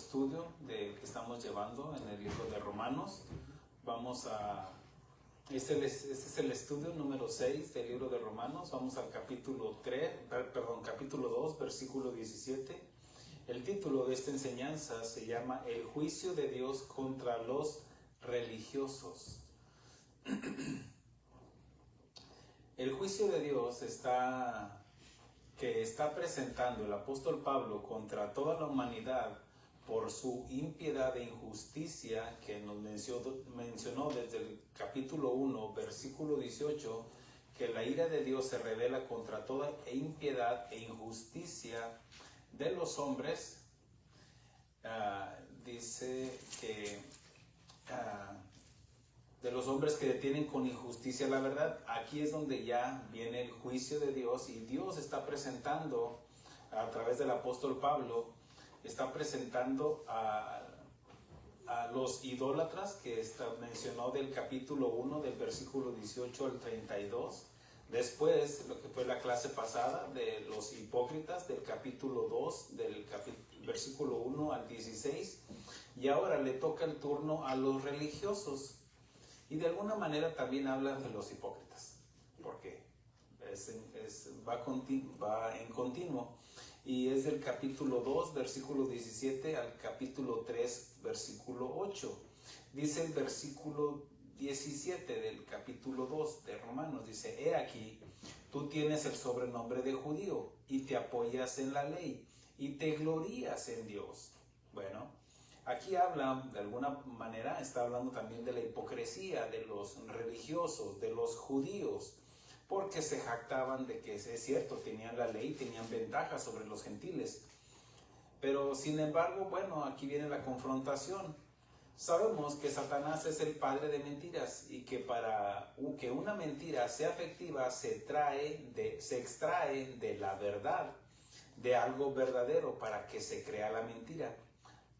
estudio que estamos llevando en el libro de Romanos. Este es el estudio número 6 del libro de Romanos. Vamos al capítulo 2, versículo 17. El título de esta enseñanza se llama El juicio de Dios contra los religiosos. El juicio de Dios que está presentando el apóstol Pablo contra toda la humanidad por su impiedad e injusticia, que nos mencionó desde el capítulo 1, versículo 18, que la ira de Dios se revela contra toda impiedad e injusticia de los hombres. Dice que de los hombres que detienen con injusticia la verdad. Aquí es donde ya viene el juicio de Dios, y Dios está presentando a través del apóstol Pablo, está presentando a los idólatras que mencionó del capítulo 1, del versículo 18 al 32. Después, lo que fue la clase pasada, de los hipócritas, del capítulo 2, del versículo 1 al 16. Y ahora le toca el turno a los religiosos. Y de alguna manera también habla de los hipócritas, porque va en continuo. Y es del capítulo 2, versículo 17 al capítulo 3, versículo 8. Dice el versículo 17 del capítulo 2 de Romanos, dice: He aquí, tú tienes el sobrenombre de judío y te apoyas en la ley y te glorías en Dios. Bueno, aquí habla, de alguna manera, está hablando también de la hipocresía de los religiosos, de los judíos, porque se jactaban de que, es cierto, tenían la ley, tenían ventajas sobre los gentiles. Pero, sin embargo, bueno, aquí viene la confrontación. Sabemos que Satanás es el padre de mentiras, y que para que una mentira sea efectiva se extrae de la verdad, de algo verdadero, para que se crea la mentira.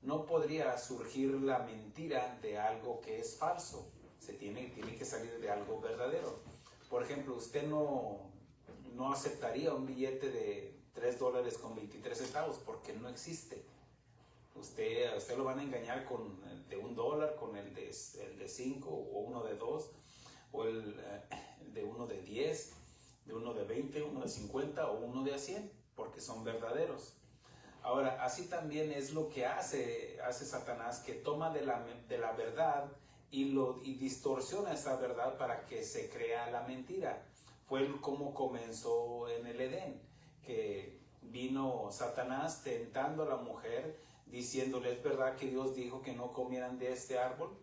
No podría surgir la mentira de algo que es falso. Tiene que salir de algo verdadero. Por ejemplo, usted no aceptaría un billete de $3.23 porque no existe. Usted lo van a engañar con el de $1, con el de 5, o uno de 2, o el de uno de 10, de uno de 20, uno de 50 o uno de 100, porque son verdaderos. Ahora, así también es lo que hace Satanás, que toma de la verdad y distorsiona esa verdad para que se crea la mentira. Fue como comenzó en el Edén, que vino Satanás tentando a la mujer, diciéndole: ¿es verdad que Dios dijo que no comieran de este árbol?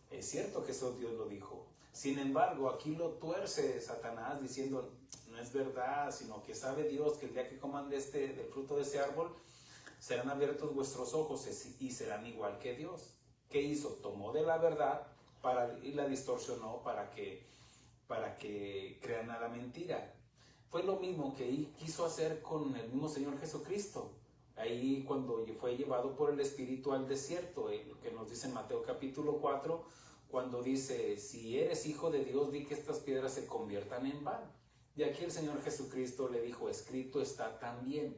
Es cierto que eso Dios lo dijo. Sin embargo, aquí lo tuerce Satanás diciendo: no es verdad, sino que sabe Dios que el día que coman del fruto de ese árbol, serán abiertos vuestros ojos y serán igual que Dios. ¿Qué hizo? Tomó de la verdad y la distorsionó para que crean a la mentira. Fue lo mismo que quiso hacer con el mismo Señor Jesucristo. Ahí, cuando fue llevado por el Espíritu al desierto, lo que nos dice en Mateo capítulo 4, cuando dice: si eres hijo de Dios, di que estas piedras se conviertan en pan. Y aquí el Señor Jesucristo le dijo: escrito está también.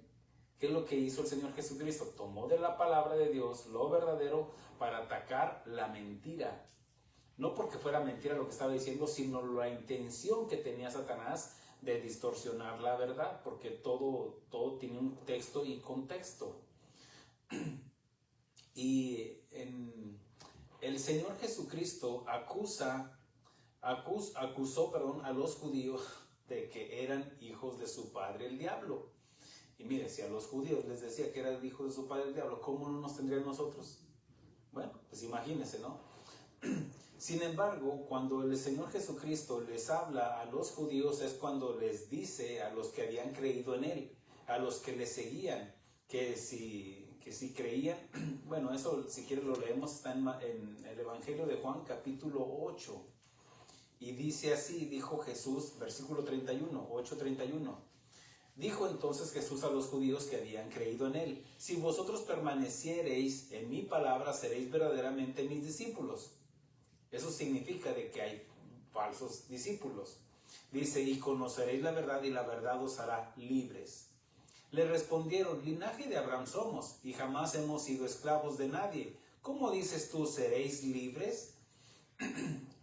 ¿Qué es lo que hizo el Señor Jesucristo? Tomó de la palabra de Dios lo verdadero para atacar la mentira. No porque fuera mentira lo que estaba diciendo, sino la intención que tenía Satanás de distorsionar la verdad, porque todo tiene un texto y contexto. Y el Señor Jesucristo acusó a los judíos de que eran hijos de su padre el diablo. Y mire, si a los judíos les decía que era el hijo de su padre el diablo, ¿cómo no nos tendrían nosotros? Bueno, pues imagínense, ¿no? Sin embargo, cuando el Señor Jesucristo les habla a los judíos, es cuando les dice a los que habían creído en Él, a los que le seguían, que si creían, bueno, eso si quieren lo leemos, está en el Evangelio de Juan capítulo 8, y dice así: dijo Jesús, versículo 31, 8:31. Dijo entonces Jesús a los judíos que habían creído en Él: si vosotros permaneciereis en mi palabra, seréis verdaderamente mis discípulos. Eso significa de que hay falsos discípulos. Dice: y conoceréis la verdad, y la verdad os hará libres. Le respondieron: linaje de Abraham somos, y jamás hemos sido esclavos de nadie. ¿Cómo dices tú, seréis libres?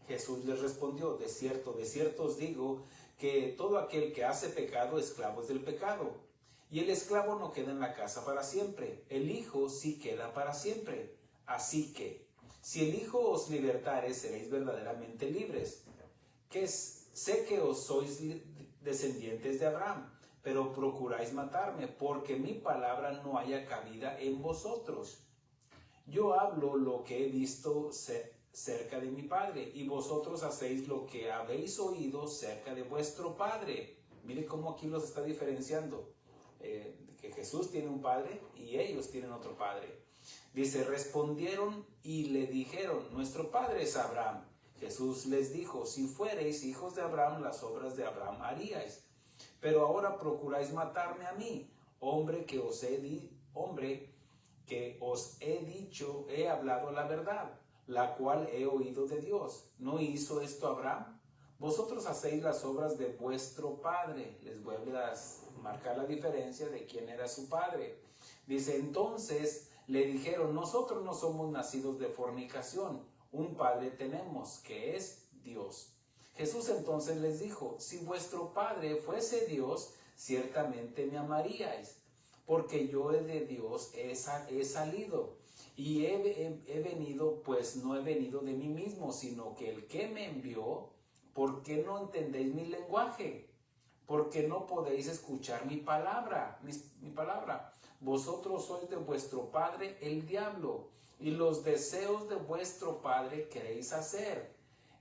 Jesús les respondió: de cierto os digo, que todo aquel que hace pecado, esclavo es del pecado. Y el esclavo no queda en la casa para siempre, el Hijo sí queda para siempre. Así que, si el Hijo os libertare, seréis verdaderamente libres. Sé que os sois descendientes de Abraham, pero procuráis matarme, porque mi palabra no haya cabida en vosotros. Yo hablo lo que he visto cerca de mi Padre, y vosotros hacéis lo que habéis oído cerca de vuestro Padre. Mire cómo aquí los está diferenciando, que Jesús tiene un Padre y ellos tienen otro Padre. Dice: respondieron y le dijeron: nuestro Padre es Abraham. Jesús les dijo: si fuereis hijos de Abraham, las obras de Abraham haríais. Pero ahora procuráis matarme a mí, hombre que os he dicho, he hablado la verdad, la cual he oído de Dios. ¿No hizo esto Abraham? Vosotros hacéis las obras de vuestro padre. Les vuelve a marcar la diferencia de quién era su padre. Dice: entonces le dijeron: nosotros no somos nacidos de fornicación, un padre tenemos, que es Dios. Jesús entonces les dijo: si vuestro padre fuese Dios, ciertamente me amaríais, porque yo de Dios he salido, y he venido, pues no he venido de mí mismo, sino que el que me envió. ¿Por qué no entendéis mi lenguaje? ¿Por qué no podéis escuchar mi palabra? Mi palabra. Vosotros sois de vuestro padre el diablo, y los deseos de vuestro padre queréis hacer.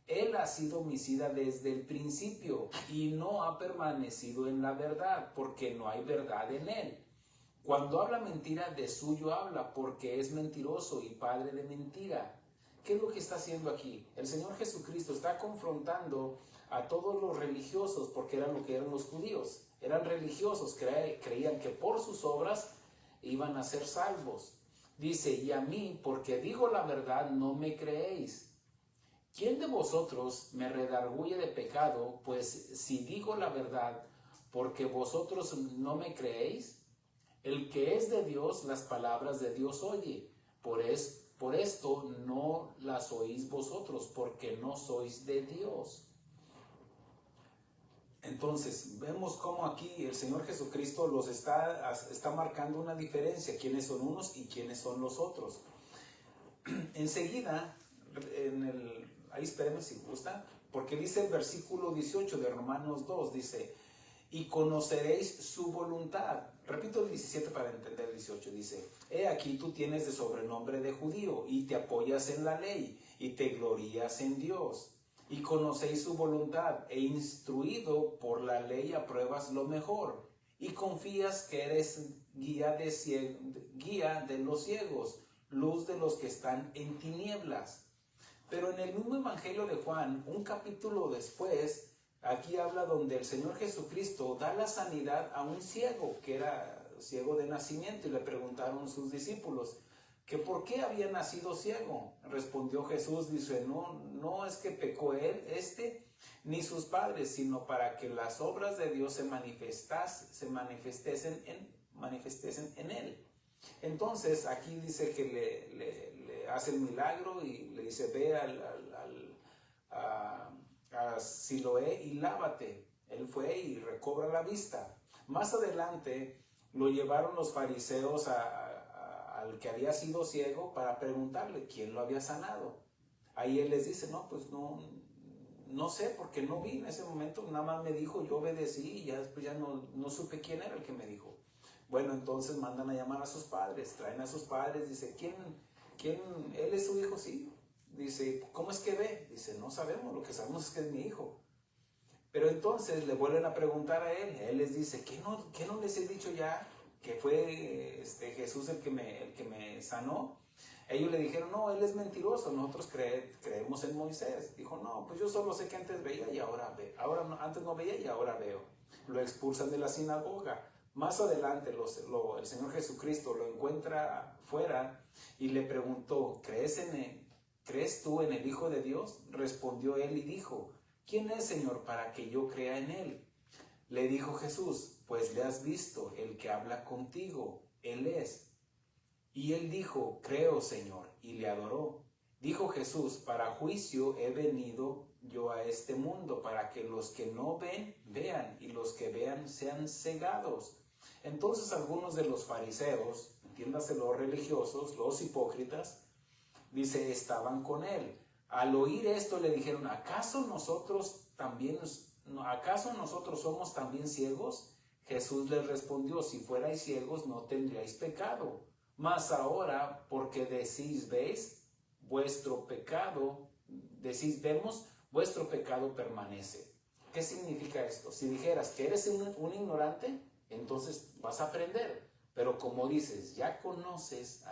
Él ha sido homicida desde el principio y no ha permanecido en la verdad, porque no hay verdad en él. Cuando habla mentira, de suyo habla, porque es mentiroso y padre de mentira. ¿Qué es lo que está haciendo aquí? El Señor Jesucristo está confrontando a todos los religiosos, porque eran lo que eran los judíos. Eran religiosos, creían que por sus obras iban a ser salvos. Dice: y a mí, porque digo la verdad, no me creéis. ¿Quién de vosotros me redarguye de pecado? Pues si digo la verdad, porque vosotros no me creéis. El que es de Dios, las palabras de Dios oye. Por esto no las oís vosotros, porque no sois de Dios. Entonces, vemos cómo aquí el Señor Jesucristo los está marcando una diferencia, quiénes son unos y quiénes son los otros. Enseguida, ahí espérenme si gusta, porque dice el versículo 18 de Romanos 2, dice: y conoceréis su voluntad. Repito el 17 para entender el 18. Dice: he aquí tú tienes de sobrenombre de judío, y te apoyas en la ley, y te glorías en Dios. Y conocéis su voluntad, e instruido por la ley apruebas lo mejor, y confías que eres guía de los ciegos, luz de los que están en tinieblas. Pero en el mismo Evangelio de Juan, un capítulo después, aquí habla donde el Señor Jesucristo da la sanidad a un ciego, que era ciego de nacimiento, y le preguntaron sus discípulos que por qué había nacido ciego. Respondió Jesús, dice: no es que pecó él, ni sus padres, sino para que las obras de Dios se manifestesen en él. Entonces aquí dice que le hace el milagro y le dice: ve a Siloé y lávate. Él fue y recobra la vista. Más adelante lo llevaron los fariseos al que había sido ciego para preguntarle quién lo había sanado. Ahí él les dice: no, pues no sé, porque no vi en ese momento, nada más me dijo, yo obedecí, y ya después ya no supe quién era el que me dijo. Bueno, entonces mandan a llamar a sus padres, traen a sus padres, dice: ¿Quién? ¿Él es su hijo? Sí. Dice: ¿cómo es que ve? Dice: no sabemos, lo que sabemos es que es mi hijo. Pero entonces le vuelven a preguntar a él, él les dice: ¿qué no les he dicho ya que fue Jesús el que me sanó? Ellos le dijeron: no, él es mentiroso, nosotros creemos en Moisés. Dijo: no, pues yo solo sé que antes veía y ahora veo. Antes no veía y ahora veo. Lo expulsan de la sinagoga. Más adelante el Señor Jesucristo lo encuentra fuera y le preguntó: ¿crees tú en el Hijo de Dios? Respondió él y dijo: ¿quién es, Señor, para que yo crea en él? Le dijo Jesús: pues le has visto, el que habla contigo, él es. Y él dijo, creo, Señor, y le adoró. Dijo Jesús, para juicio he venido yo a este mundo, para que los que no ven, vean, y los que vean sean cegados. Entonces algunos de los fariseos, entiéndase los religiosos, los hipócritas, dice, estaban con él. Al oír esto le dijeron, ¿acaso nosotros somos también ciegos? Jesús les respondió, si fuerais ciegos no tendríais pecado. Mas ahora, porque decís, ¿veis? Vemos, vuestro pecado permanece. ¿Qué significa esto? Si dijeras que eres un ignorante, entonces vas a aprender. Pero como dices, ya conoces,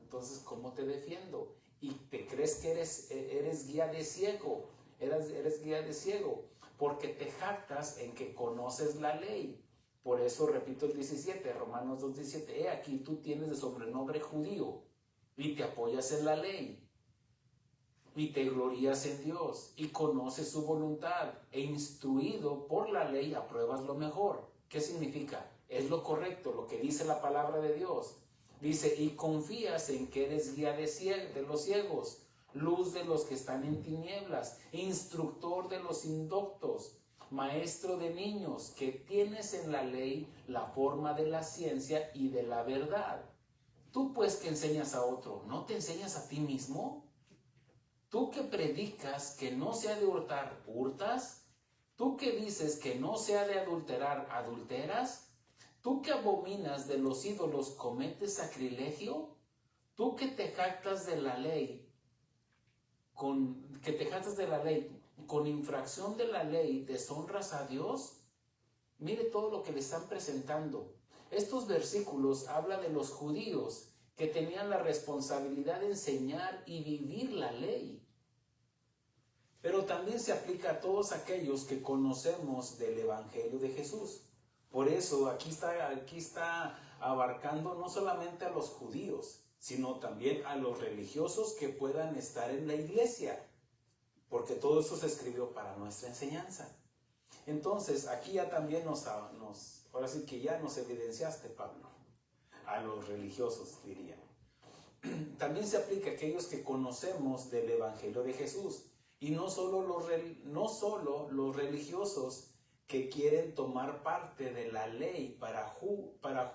entonces ¿cómo te defiendo? Y te crees que eres guía de ciego, eres guía de ciego, porque te jactas en que conoces la ley. Por eso repito el 17, Romanos 2:17, he aquí tú tienes de sobrenombre judío y te apoyas en la ley y te glorías en Dios y conoces su voluntad e instruido por la ley apruebas lo mejor. ¿Qué significa? Es lo correcto, lo que dice la palabra de Dios. Dice, y confías en que eres guía de los ciegos, luz de los que están en tinieblas, instructor de los indoctos, maestro de niños, que tienes en la ley la forma de la ciencia y de la verdad. Tú pues que enseñas a otro, ¿no te enseñas a ti mismo? Tú que predicas que no se ha de hurtar, ¿hurtas? Tú que dices que no se ha de adulterar, ¿adulteras? ¿Tú que abominas de los ídolos, cometes sacrilegio? ¿Tú que te jactas de la ley, con infracción de la ley, deshonras a Dios? Mire todo lo que le están presentando. Estos versículos hablan de los judíos que tenían la responsabilidad de enseñar y vivir la ley. Pero también se aplica a todos aquellos que conocemos del Evangelio de Jesús. Por eso aquí está abarcando no solamente a los judíos, sino también a los religiosos que puedan estar en la iglesia, porque todo eso se escribió para nuestra enseñanza. Entonces, aquí ya también ahora sí que ya nos evidenciaste, Pablo, a los religiosos, diría. También se aplica a aquellos que conocemos del Evangelio de Jesús, y no solo los religiosos que quieren tomar parte de la ley para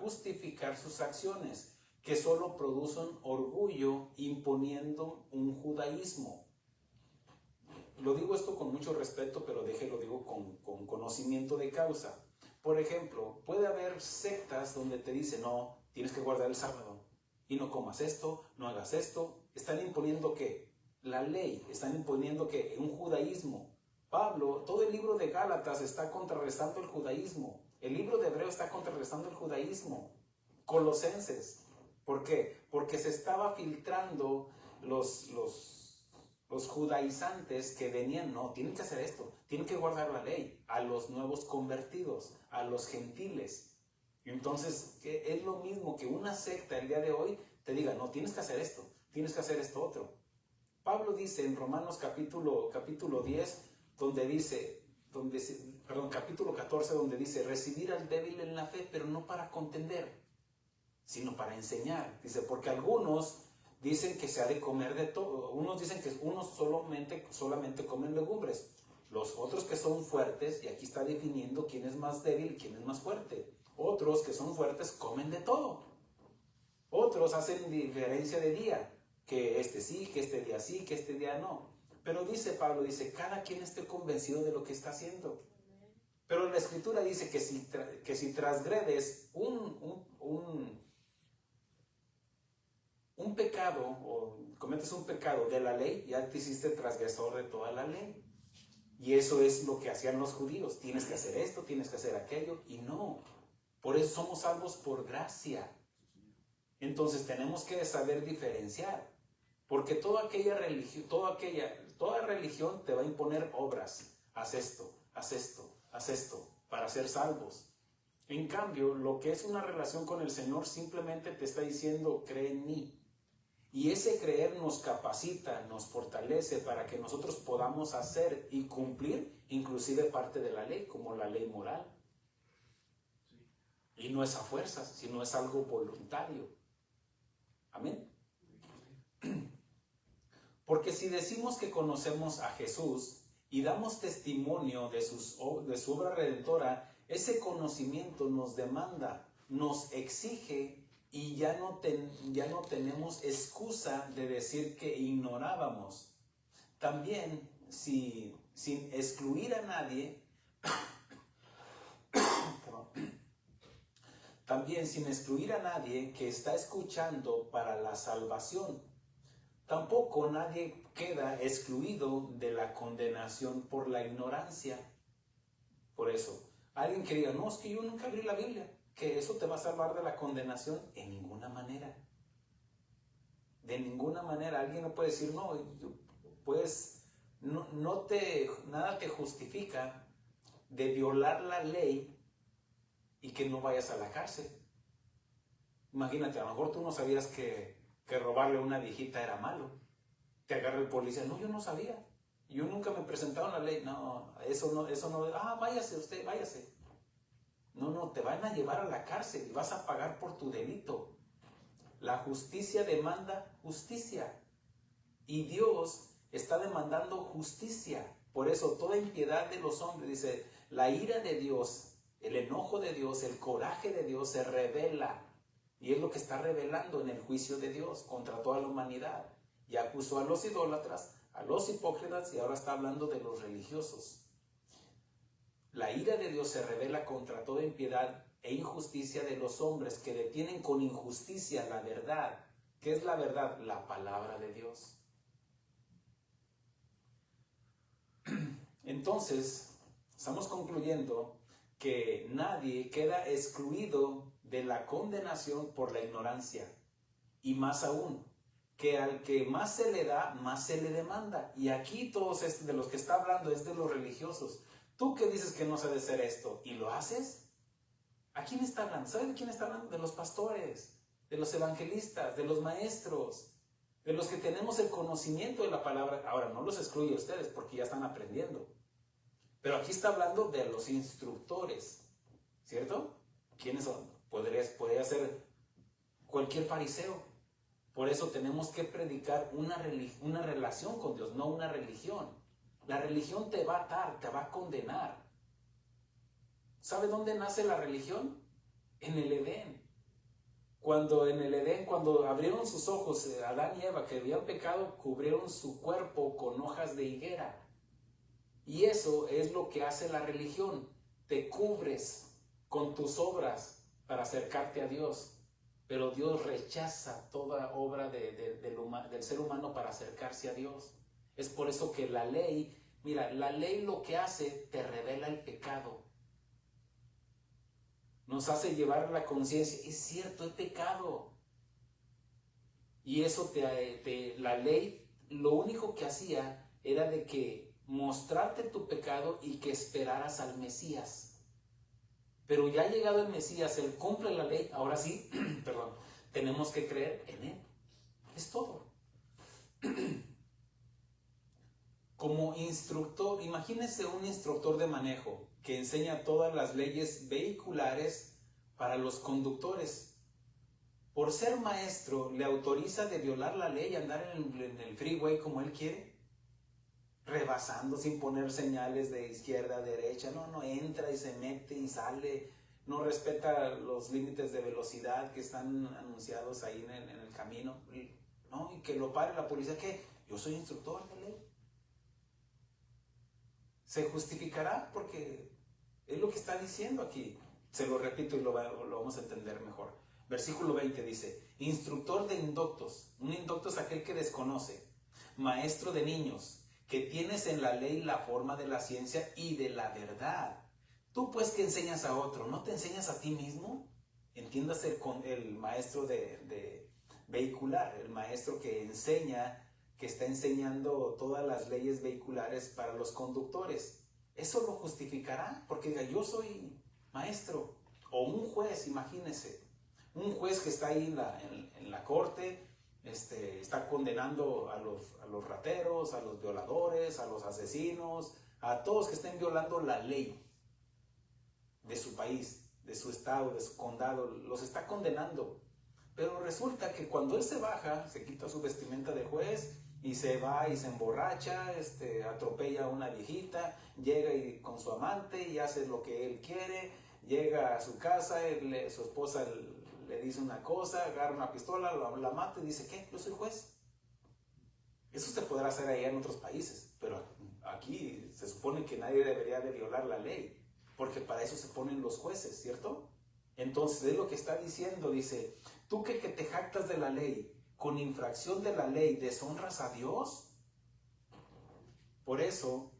justificar sus acciones, que solo producen orgullo imponiendo un judaísmo. Lo digo esto con mucho respeto, pero lo digo con conocimiento de causa. Por ejemplo, puede haber sectas donde te dicen, no, tienes que guardar el sábado, y no comas esto, no hagas esto. Están imponiendo ¿qué? La ley, están imponiendo ¿qué? Un judaísmo. Pablo, todo el libro de Gálatas está contrarrestando el judaísmo. El libro de Hebreo está contrarrestando el judaísmo. Colosenses. ¿Por qué? Porque se estaba filtrando los judaizantes que venían, no, tienen que hacer esto, tienen que guardar la ley, a los nuevos convertidos, a los gentiles. Entonces, es lo mismo que una secta el día de hoy te diga, no, tienes que hacer esto, tienes que hacer esto otro. Pablo dice en Romanos capítulo 10, capítulo 14, donde dice, recibir al débil en la fe, pero no para contender, sino para enseñar. Dice, porque algunos dicen que se ha de comer de todo. Unos dicen que unos solamente comen legumbres. Los otros que son fuertes, y aquí está definiendo quién es más débil y quién es más fuerte. Otros que son fuertes comen de todo. Otros hacen diferencia de día, que este sí, que este día sí, que este día no. Pero Pablo dice, cada quien esté convencido de lo que está haciendo. Pero la Escritura dice que si transgredes un pecado o cometes un pecado de la ley, ya te hiciste transgresor de toda la ley. Y eso es lo que hacían los judíos. Tienes que hacer esto, tienes que hacer aquello, y no. Por eso somos salvos por gracia. Entonces tenemos que saber diferenciar, porque toda religión te va a imponer obras. Haz esto, haz esto, haz esto, para ser salvos. En cambio, lo que es una relación con el Señor simplemente te está diciendo, cree en mí. Y ese creer nos capacita, nos fortalece para que nosotros podamos hacer y cumplir inclusive parte de la ley, como la ley moral. Y no es a fuerzas, sino es algo voluntario. Amén. Porque si decimos que conocemos a Jesús y damos testimonio de su obra redentora, ese conocimiento nos demanda, nos exige y ya no tenemos excusa de decir que ignorábamos. También, sin excluir a nadie, que está escuchando para la salvación, tampoco nadie queda excluido de la condenación por la ignorancia. Por eso, alguien que diga, no, es que yo nunca abrí la Biblia, que eso te va a salvar de la condenación, en ninguna manera. De ninguna manera. Alguien no puede decir, no, pues nada te justifica de violar la ley y que no vayas a la cárcel. Imagínate, a lo mejor tú no sabías que robarle a una viejita era malo. Te agarra el policía, no, yo no sabía. Yo nunca me presentaron la ley. No, eso no, váyase usted, váyase. No, te van a llevar a la cárcel y vas a pagar por tu delito. La justicia demanda justicia. Y Dios está demandando justicia. Por eso, toda impiedad de los hombres, dice, la ira de Dios, el enojo de Dios, el coraje de Dios se revela. Y es lo que está revelando en el juicio de Dios contra toda la humanidad. Ya acusó a los idólatras, a los hipócritas y ahora está hablando de los religiosos. La ira de Dios se revela contra toda impiedad e injusticia de los hombres que detienen con injusticia la verdad. ¿Qué es la verdad? La palabra de Dios. Entonces, estamos concluyendo que nadie queda excluido de la condenación por la ignorancia. Y más aún, que al que más se le da, más se le demanda. Y aquí todos de los que está hablando es de los religiosos. Tú que dices que no sabes hacer esto y lo haces, ¿a quién está hablando? ¿Sabes de quién está hablando? De los pastores, de los evangelistas, de los maestros, de los que tenemos el conocimiento de la palabra. Ahora, no los excluye a ustedes porque ya están aprendiendo. Pero aquí está hablando de los instructores, ¿cierto? ¿Quiénes son? Podría ser cualquier fariseo. Por eso tenemos que predicar una relación con Dios, no una religión. La religión te va a atar, te va a condenar. ¿Sabe dónde nace la religión? En el Edén. Cuando abrieron sus ojos, Adán y Eva, que habían pecado, cubrieron su cuerpo con hojas de higuera. Y eso es lo que hace la religión. Te cubres con tus obras para acercarte a Dios. Pero Dios rechaza toda obra del ser humano para acercarse a Dios. Es por eso que la ley, mira, la ley lo que hace, te revela el pecado. Nos hace llevar la conciencia, es cierto, he pecado. Y eso la ley, lo único que hacía era de que mostrarte tu pecado y que esperaras al Mesías. Pero ya ha llegado el Mesías, Él cumple la ley, ahora sí, perdón, tenemos que creer en Él. Es todo. Como instructor, imagínese un instructor de manejo que enseña todas las leyes vehiculares para los conductores. Por ser maestro, ¿le autoriza de violar la ley y andar en el freeway como él quiere? Rebasando sin poner señales de izquierda a derecha. No, entra y se mete y sale. No respeta los límites de velocidad que están anunciados ahí en el camino. No, y que lo pare la policía. ¿Qué? Yo soy instructor de ley. Se justificará porque es lo que está diciendo aquí. Se lo repito y lo vamos a entender mejor. Versículo 20 dice, instructor de indoctos. Un indocto es aquel que desconoce. Maestro de niños, que tienes en la ley la forma de la ciencia y de la verdad. Tú pues que enseñas a otro, ¿no te enseñas a ti mismo? Entiéndase con el maestro de vehicular, el maestro que enseña, que está enseñando todas las leyes vehiculares para los conductores. Eso lo justificará, porque diga, yo soy maestro. O un juez, imagínese, un juez que está ahí en la corte, está condenando a los rateros, a los violadores, a los asesinos, a todos que estén violando la ley de su país. de su estado, de su condado, los está condenando. Pero resulta que cuando él se baja, se quita su vestimenta de juez y se va y se emborracha, atropella a una viejita, llega y, con su amante y hace lo que él quiere, llega a su casa, su esposa le dice una cosa, agarra una pistola, la mata y dice, ¿qué? Yo soy juez. Eso se podrá hacer allá en otros países, pero aquí se supone que nadie debería de violar la ley, porque para eso se ponen los jueces, ¿cierto? Entonces es lo que está diciendo, dice, tú que te jactas de la ley, con infracción de la ley, ¿deshonras a Dios? Por eso,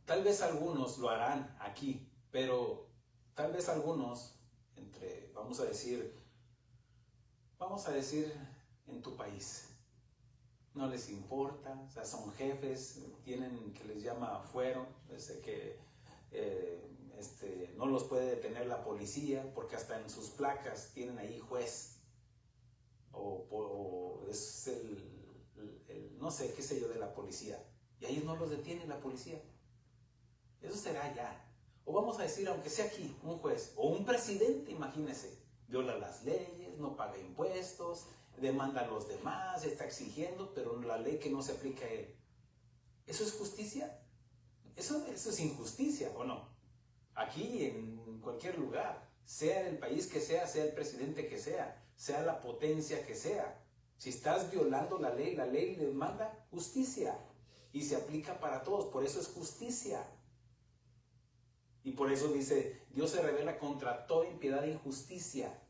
tal vez algunos lo harán aquí, pero tal vez algunos, vamos a decir en tu país, no les importa, o sea, son jefes, tienen que les llama fuero, desde que no los puede detener la policía, porque hasta en sus placas tienen ahí juez, o es no sé, qué sé yo, de la policía, y ahí no los detiene la policía. Eso será allá. O vamos a decir, aunque sea aquí, un juez o un presidente, imagínese, viola las leyes, no paga impuestos, demanda a los demás, está exigiendo, pero la ley que no se aplica a él. ¿Eso es justicia? Eso es injusticia, ¿o no? Aquí, en cualquier lugar, sea el país que sea el presidente que sea la potencia que sea. Si estás violando la ley demanda justicia y se aplica para todos, por eso es justicia. Y por eso dice, Dios se revela contra toda impiedad e injusticia.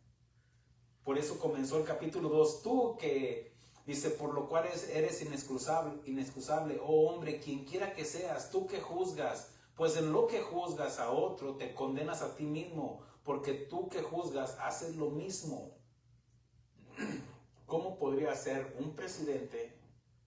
Por eso comenzó el capítulo 2, tú que, dice, por lo cual eres inexcusable, oh hombre, quien quiera que seas, tú que juzgas, pues en lo que juzgas a otro, te condenas a ti mismo, porque tú que juzgas, haces lo mismo. ¿Cómo podría ser un presidente,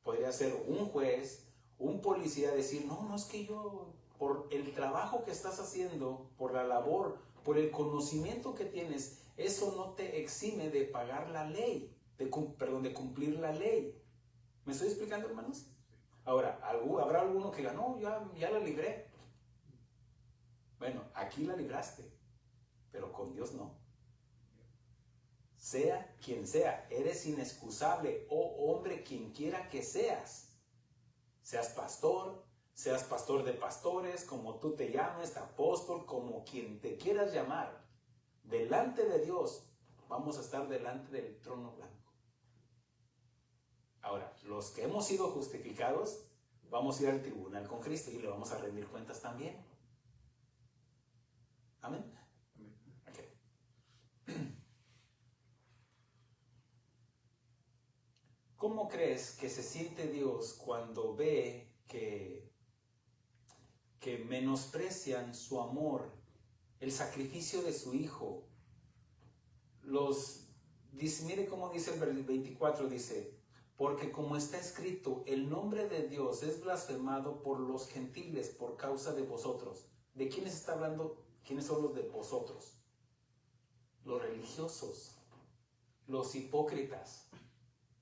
podría ser un juez, un policía decir, no es que yo, por el trabajo que estás haciendo, por la labor, por el conocimiento que tienes, eso no te exime de pagar la ley, de cumplir la ley? ¿Me estoy explicando, hermanos? Ahora, habrá alguno que diga, no, ya la libré. Bueno, aquí la libraste, pero con Dios no. Sea quien sea, eres inexcusable, oh hombre, quien quiera que seas. Seas pastor de pastores, como tú te llames, apóstol, como quien te quieras llamar. Delante de Dios, vamos a estar delante del trono blanco. Ahora, los que hemos sido justificados, vamos a ir al tribunal con Cristo y le vamos a rendir cuentas también. Amén. ¿Cómo crees que se siente Dios cuando ve que menosprecian su amor, el sacrificio de su Hijo? Mire cómo dice el 24, dice, porque como está escrito, el nombre de Dios es blasfemado por los gentiles por causa de vosotros. ¿De quiénes está hablando? ¿Quiénes son los de vosotros? Los religiosos, los hipócritas.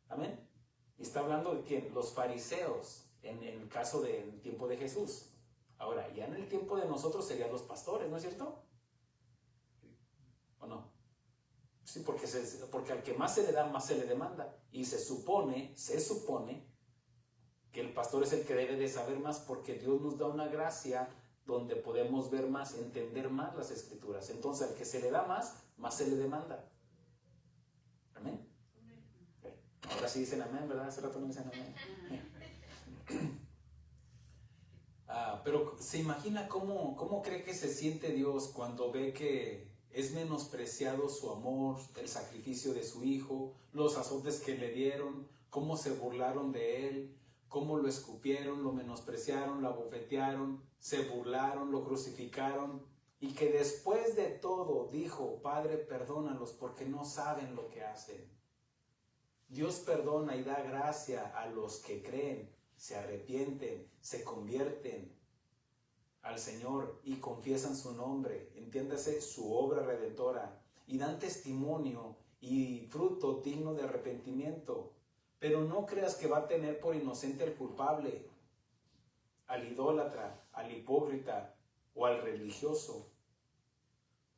Amén. Y está hablando de quién? Los fariseos, en el caso del tiempo de Jesús. Ahora, ya en el tiempo de nosotros serían los pastores, ¿no es cierto? ¿O no? Sí, porque al que más se le da, más se le demanda. Y se supone que el pastor es el que debe de saber más, porque Dios nos da una gracia donde podemos ver más, entender más las Escrituras. Entonces, al que se le da más, más se le demanda. Amén. Ahora sí dicen amén, ¿verdad? Hace rato no dicen amén. Pero se imagina cómo cree que se siente Dios cuando ve que es menospreciado su amor, el sacrificio de su Hijo, los azotes que le dieron, cómo se burlaron de Él, cómo lo escupieron, lo menospreciaron, lo abofetearon, se burlaron, lo crucificaron, y que después de todo dijo, Padre, perdónalos porque no saben lo que hacen. Dios perdona y da gracia a los que creen, se arrepienten, se convierten al Señor y confiesan su nombre, entiéndase su obra redentora, y dan testimonio y fruto digno de arrepentimiento. Pero no creas que va a tener por inocente al culpable, al idólatra, al hipócrita o al religioso.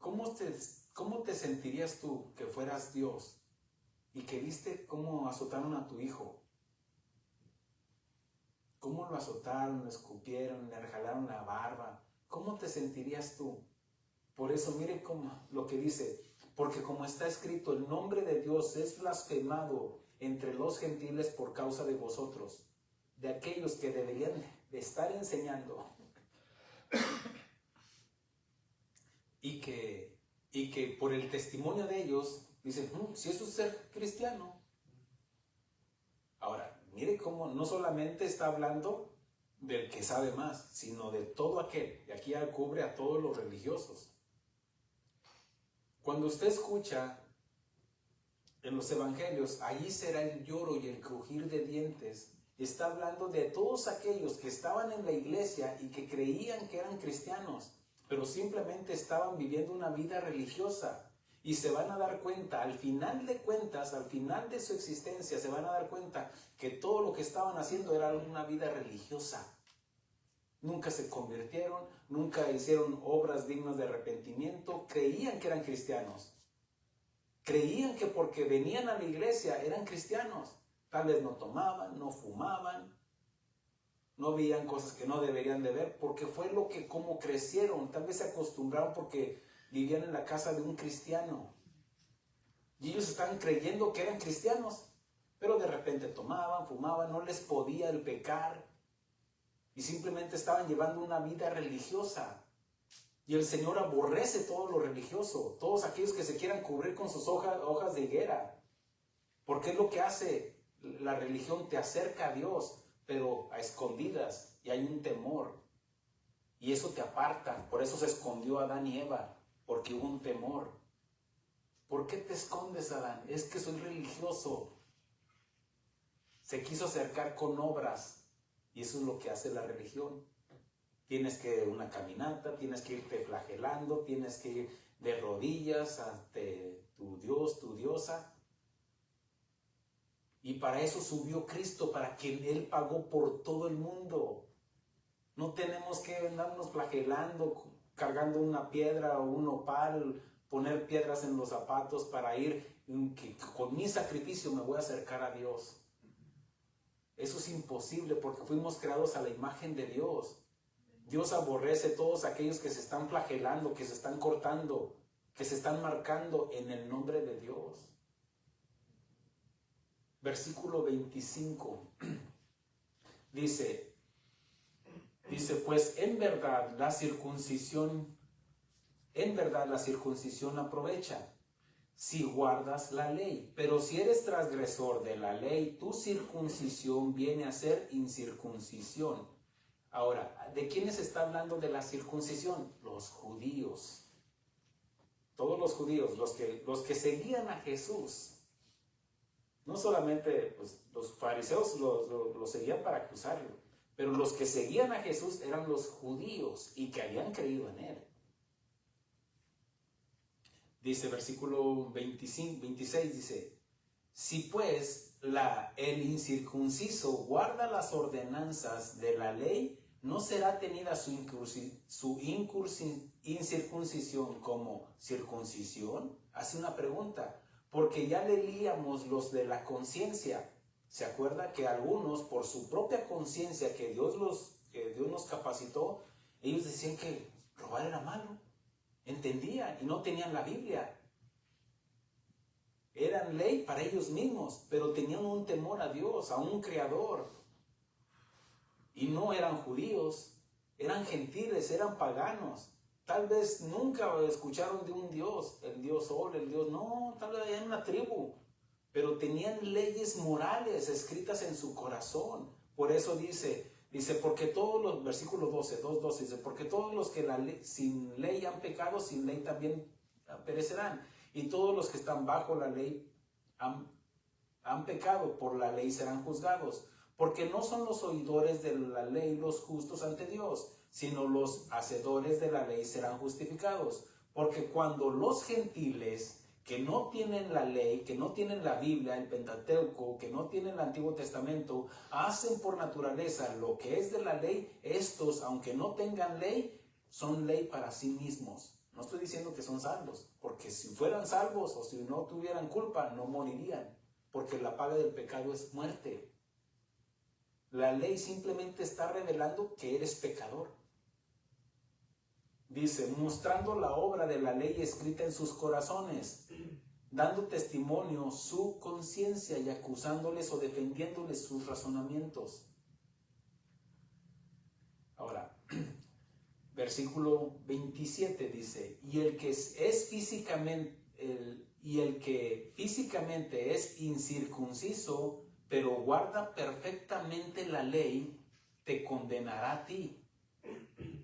¿cómo te sentirías tú que fueras Dios y que viste cómo azotaron a tu hijo? ¿Cómo lo azotaron, lo escupieron, le jalaron la barba? ¿Cómo te sentirías tú? Por eso mire lo que dice, porque como está escrito, el nombre de Dios es blasfemado entre los gentiles por causa de vosotros, de aquellos que deberían de estar enseñando y que por el testimonio de ellos dicen, si eso es ser cristiano. Ahora, mire cómo no solamente está hablando del que sabe más, sino de todo aquel, y aquí ya cubre a todos los religiosos. Cuando usted escucha en los evangelios, allí será el lloro y el crujir de dientes, está hablando de todos aquellos que estaban en la iglesia y que creían que eran cristianos, pero simplemente estaban viviendo una vida religiosa. Y se van a dar cuenta, al final de cuentas, al final de su existencia, se van a dar cuenta que todo lo que estaban haciendo era una vida religiosa. Nunca se convirtieron, nunca hicieron obras dignas de arrepentimiento, creían que eran cristianos. Creían que porque venían a la iglesia eran cristianos. Tal vez no tomaban, no fumaban, no veían cosas que no deberían de ver, porque fue como crecieron. Tal vez se acostumbraron porque vivían en la casa de un cristiano. Y ellos estaban creyendo que eran cristianos, pero de repente tomaban, fumaban, no les podía el pecar. Y simplemente estaban llevando una vida religiosa. Y el Señor aborrece todo lo religioso, todos aquellos que se quieran cubrir con sus hojas de higuera. Porque es lo que hace la religión, te acerca a Dios, pero a escondidas, y hay un temor. Y eso te aparta, por eso se escondió Adán y Eva, porque hubo un temor. ¿Por qué te escondes, Adán? Es que soy religioso. Se quiso acercar con obras. Y eso es lo que hace la religión. Tienes que ir una caminata, tienes que irte flagelando, tienes que ir de rodillas ante tu Dios, tu diosa. Y para eso subió Cristo, para que Él pagó por todo el mundo. No tenemos que andarnos flagelando, cargando una piedra o un nopal, poner piedras en los zapatos para ir, que con mi sacrificio me voy a acercar a Dios. Eso es imposible porque fuimos creados a la imagen de Dios. Dios aborrece a todos aquellos que se están flagelando, que se están cortando, que se están marcando en el nombre de Dios. Versículo 25 dice, pues en verdad la circuncisión aprovecha si guardas la ley, pero si eres transgresor de la ley, tu circuncisión viene a ser incircuncisión. Ahora, ¿de quiénes está hablando de la circuncisión? Los judíos. Todos los judíos, los que seguían a Jesús. No solamente pues, los fariseos lo seguían para acusarlo, pero los que seguían a Jesús eran los judíos y que habían creído en Él. Dice versículo 26, dice, si pues el incircunciso guarda las ordenanzas de la ley, ¿no será tenida su incircuncisión como circuncisión? Hace una pregunta, porque ya leíamos los de la conciencia. ¿Se acuerda que algunos, por su propia conciencia que Dios nos capacitó, ellos decían que robar era malo? Entendían y no tenían la Biblia. Eran ley para ellos mismos, pero tenían un temor a Dios, a un Creador. Y no eran judíos, eran gentiles, eran paganos. Tal vez nunca escucharon de un Dios, el Dios Sol, el Dios... No, tal vez eran una tribu, pero tenían leyes morales escritas en su corazón. Por eso dice, porque todos los, versículo 2:12, dice, porque todos los que sin ley han pecado, sin ley también perecerán. Y todos los que están bajo la ley han pecado, por la ley serán juzgados. Porque no son los oidores de la ley los justos ante Dios, sino los hacedores de la ley serán justificados. Porque cuando los gentiles que no tienen la ley, que no tienen la Biblia, el Pentateuco, que no tienen el Antiguo Testamento, hacen por naturaleza lo que es de la ley, estos, aunque no tengan ley, son ley para sí mismos. No estoy diciendo que son salvos, porque si fueran salvos o si no tuvieran culpa, no morirían, porque la paga del pecado es muerte. La ley simplemente está revelando que eres pecador. Dice, mostrando la obra de la ley escrita en sus corazones, dando testimonio su conciencia y acusándoles o defendiéndoles sus razonamientos. Ahora, versículo 27 dice, y el que físicamente es incircunciso, pero guarda perfectamente la ley, te condenará a ti,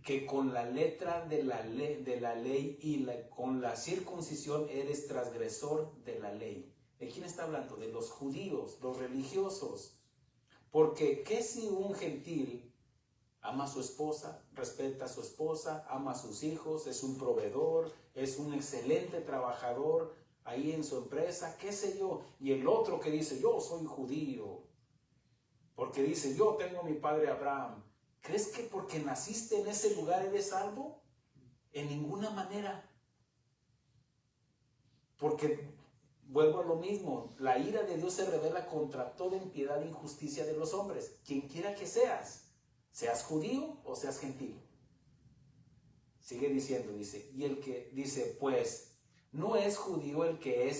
que con la letra de la ley y con la circuncisión eres transgresor de la ley. ¿De quién está hablando? De los judíos, los religiosos. Porque ¿qué si un gentil ama a su esposa, respeta a su esposa, ama a sus hijos, es un proveedor, es un excelente trabajador ahí en su empresa, qué sé yo? Y el otro que dice, yo soy judío, porque dice, yo tengo a mi padre Abraham. ¿Crees que porque naciste en ese lugar eres salvo? En ninguna manera. Porque, vuelvo a lo mismo, la ira de Dios se revela contra toda impiedad e injusticia de los hombres, quien quiera que seas judío o seas gentil. Sigue diciendo, dice, y el que dice, pues, no es judío el que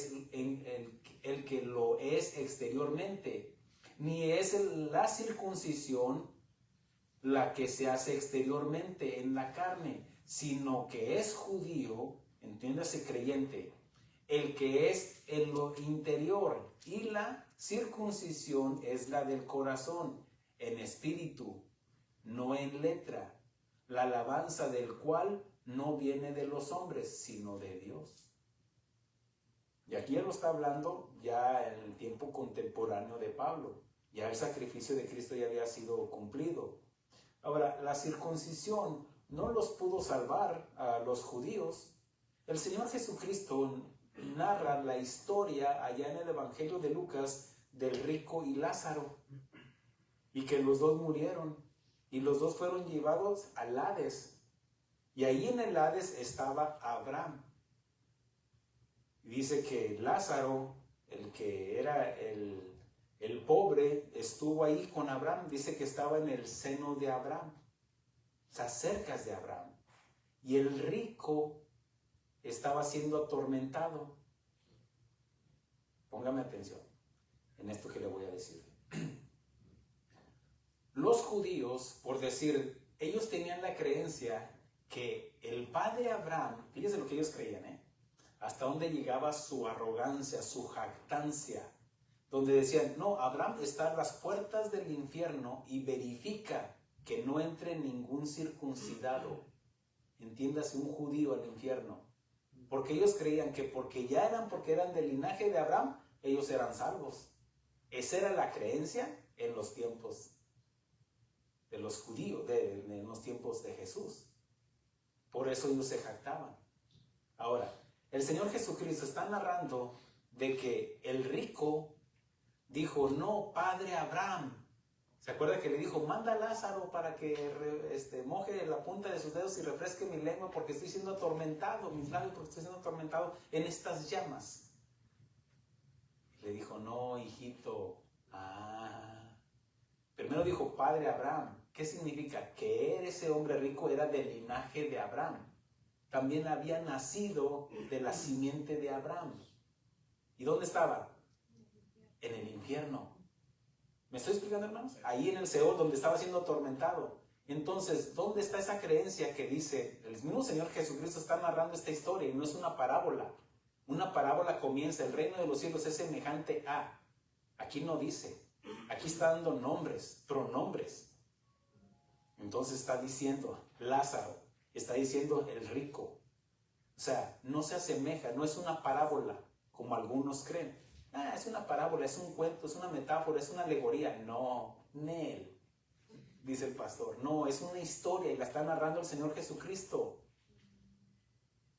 lo es exteriormente, ni es la circuncisión la que se hace exteriormente en la carne, sino que es judío, entiéndase creyente, el que es en lo interior, y la circuncisión es la del corazón, en espíritu, no en letra, la alabanza del cual no viene de los hombres, sino de Dios. Y aquí él lo está hablando ya en el tiempo contemporáneo de Pablo. Ya el sacrificio de Cristo ya había sido cumplido. Ahora, la circuncisión no los pudo salvar a los judíos. El Señor Jesucristo narra la historia allá en el Evangelio de Lucas del rico y Lázaro, y que los dos murieron, y los dos fueron llevados al Hades, y ahí en el Hades estaba Abraham. Y dice que Lázaro, el que era el pobre, estuvo ahí con Abraham. Dice que estaba en el seno de Abraham, o sea, cerca de Abraham. Y el rico estaba siendo atormentado. Póngame atención en esto que le voy a decir. Los judíos, por decir, ellos tenían la creencia que el padre Abraham, fíjense lo que ellos creían, hasta dónde llegaba su arrogancia, su jactancia, donde decían, no, Abraham está a las puertas del infierno y verifica que no entre ningún circuncidado, entiéndase, un judío al infierno, porque ellos creían que porque eran del linaje de Abraham, ellos eran salvos. Esa era la creencia en los tiempos de los judíos, en los tiempos de Jesús. Por eso ellos se jactaban. Ahora, el Señor Jesucristo está narrando de que el rico dijo, no, padre Abraham. ¿Se acuerda que le dijo, manda a Lázaro para que moje la punta de sus dedos y refresque mi lengua porque estoy siendo atormentado, mis labios porque estoy siendo atormentado en estas llamas? Le dijo, no, hijito. Primero dijo, padre Abraham. ¿Qué significa? Que ese hombre rico era del linaje de Abraham. También había nacido de la simiente de Abraham. ¿Y dónde estaba? En el infierno. ¿Me estoy explicando, hermanos? Ahí en el Seol, donde estaba siendo atormentado. Entonces, ¿dónde está esa creencia que dice? El mismo Señor Jesucristo está narrando esta historia y no es una parábola. Una parábola comienza, el reino de los cielos es semejante a. Aquí no dice. Aquí está dando nombres, pronombres. Entonces está diciendo Lázaro, está diciendo el rico. O sea, no se asemeja, no es una parábola como algunos creen. Es una parábola, es un cuento, es una metáfora, es una alegoría. No, Nel, dice el pastor. No, es una historia y la está narrando el Señor Jesucristo.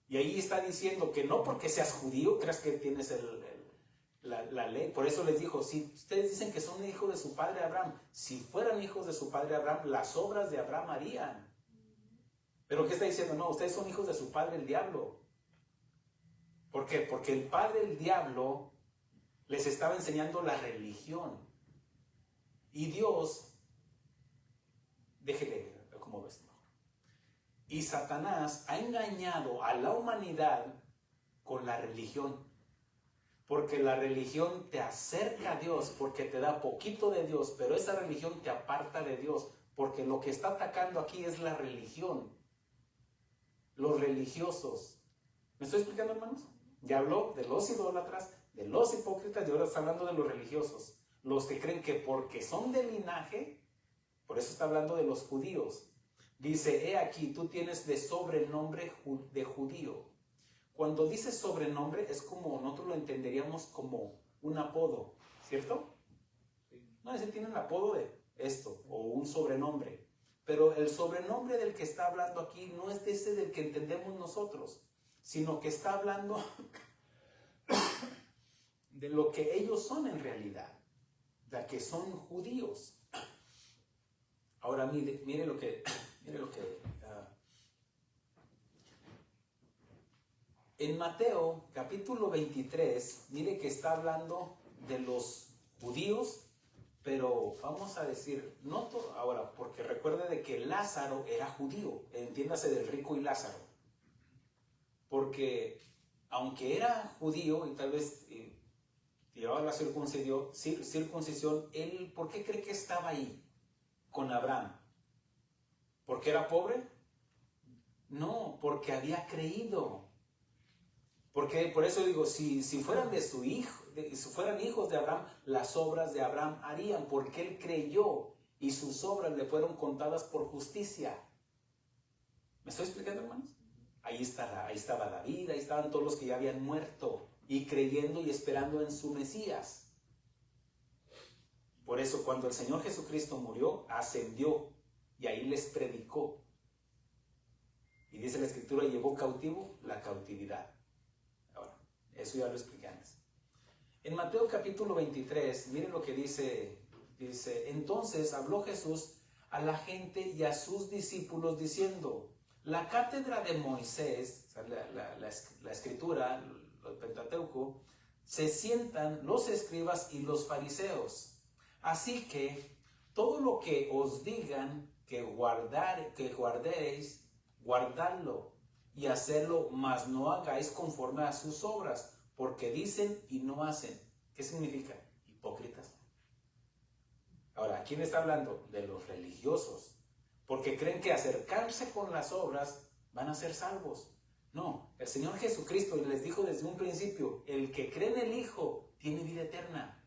Y ahí está diciendo que no porque seas judío creas que tienes la ley. Por eso les dijo, si ustedes dicen que son hijos de su padre Abraham, si fueran hijos de su padre Abraham, las obras de Abraham harían. Pero ¿qué está diciendo? No, ustedes son hijos de su padre el diablo. ¿Por qué? Porque el padre el diablo les estaba enseñando la religión. Y Dios, déjele como ves mejor. Y Satanás ha engañado a la humanidad con la religión. Porque la religión te acerca a Dios, porque te da poquito de Dios, pero esa religión te aparta de Dios, porque lo que está atacando aquí es la religión. Los religiosos. ¿Me estoy explicando, hermanos? Ya habló de los idólatras, de los hipócritas, y ahora está hablando de los religiosos. Los que creen que porque son de linaje, por eso está hablando de los judíos. Dice, he aquí, tú tienes de sobrenombre de judío. Cuando dice sobrenombre, es como, nosotros lo entenderíamos como un apodo, ¿cierto? No, ese tiene un apodo de esto, o un sobrenombre. Pero el sobrenombre del que está hablando aquí no es ese del que entendemos nosotros, sino que está hablando de lo que ellos son en realidad, de que son judíos. Ahora mire lo que en Mateo capítulo 23, mire que está hablando de los judíos, pero vamos a decir, no todo, ahora, porque recuerde de que Lázaro era judío, entiéndase del rico y Lázaro, porque aunque era judío y tal vez llevaba la circuncisión, él, ¿por qué cree que estaba ahí con Abraham? ¿Porque era pobre? No, porque había creído. Porque por eso digo, si fueran de su hijo, si fueran hijos de Abraham, las obras de Abraham harían, porque él creyó y sus obras le fueron contadas por justicia. ¿Me estoy explicando, hermanos? Ahí estaba David, ahí estaban todos los que ya habían muerto y creyendo y esperando en su Mesías. Por eso cuando el Señor Jesucristo murió, ascendió y ahí les predicó. Y dice la Escritura, llevó cautivo la cautividad. Eso ya lo expliqué antes. En Mateo capítulo 23, miren lo que dice, entonces habló Jesús a la gente y a sus discípulos diciendo, la cátedra de Moisés, o sea, la escritura, el Pentateuco, se sientan los escribas y los fariseos. Así que todo lo que os digan que guardéis, guardadlo. Y hacerlo, mas no hagáis conforme a sus obras, porque dicen y no hacen. ¿Qué significa? Hipócritas. Ahora, ¿quién está hablando? De los religiosos, porque creen que acercarse con las obras van a ser salvos. No, el Señor Jesucristo les dijo desde un principio, el que cree en el Hijo tiene vida eterna.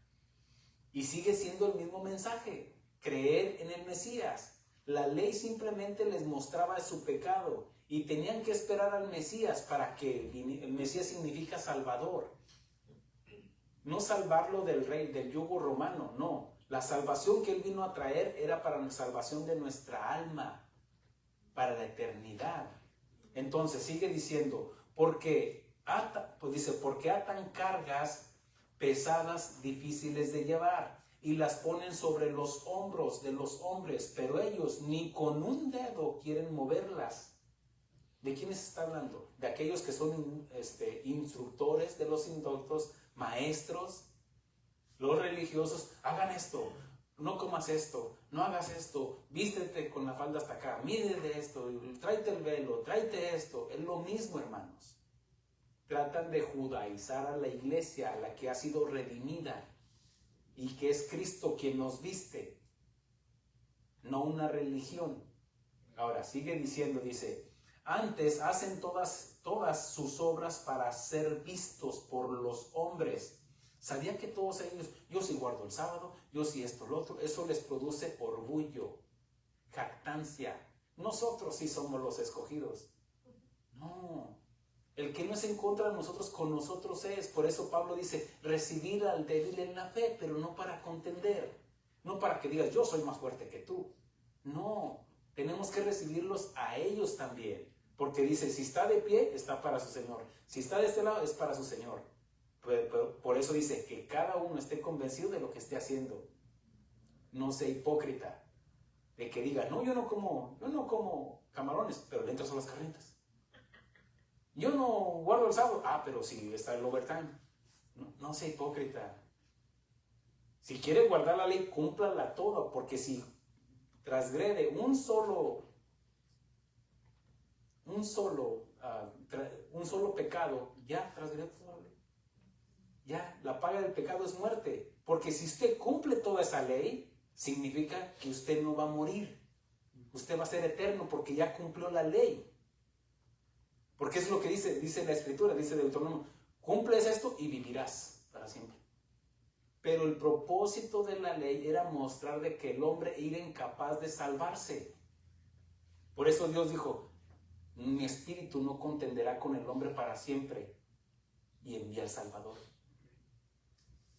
Y sigue siendo el mismo mensaje, creer en el Mesías. La ley simplemente les mostraba su pecado. Y tenían que esperar al Mesías para que el Mesías significa Salvador. No salvarlo del yugo romano, no. La salvación que Él vino a traer era para la salvación de nuestra alma, para la eternidad. Entonces sigue diciendo, porque atan cargas pesadas, difíciles de llevar, y las ponen sobre los hombros de los hombres, pero ellos ni con un dedo quieren moverlas. ¿De quiénes está hablando? De aquellos que son instructores de los indoctos, maestros, los religiosos. Hagan esto, no comas esto, no hagas esto, vístete con la falda hasta acá, mídete esto, tráete el velo, tráete esto. Es lo mismo, hermanos. Tratan de judaizar a la iglesia, a la que ha sido redimida y que es Cristo quien nos viste, no una religión. Ahora sigue diciendo, dice, antes hacen todas sus obras para ser vistos por los hombres. ¿Sabía que todos ellos, yo sí guardo el sábado, yo sí esto, lo otro? Eso les produce orgullo, jactancia. Nosotros sí somos los escogidos. No, el que no es en contra de nosotros, con nosotros es. Por eso Pablo dice, recibir al débil en la fe, pero no para contender. No para que digas, yo soy más fuerte que tú. No, tenemos que recibirlos a ellos también. Porque dice, si está de pie, está para su Señor. Si está de este lado, es para su Señor. Por eso dice, que cada uno esté convencido de lo que esté haciendo. No sea hipócrita. de que diga, no, yo no como camarones, pero le entras a las carnitas. Yo no guardo el sábado, pero sí está el overtime. No sea hipócrita. Si quiere guardar la ley, cúmplala toda, porque si transgrede un solo pecado, ya transgrede toda la ley. Ya, la paga del pecado es muerte. Porque si usted cumple toda esa ley, significa que usted no va a morir. Usted va a ser eterno porque ya cumplió la ley. Porque es lo que dice la Escritura, dice Deuteronomio, cumples esto y vivirás para siempre. Pero el propósito de la ley era mostrar de que el hombre era incapaz de salvarse. Por eso Dios dijo, mi espíritu no contenderá con el hombre para siempre, y envía al Salvador.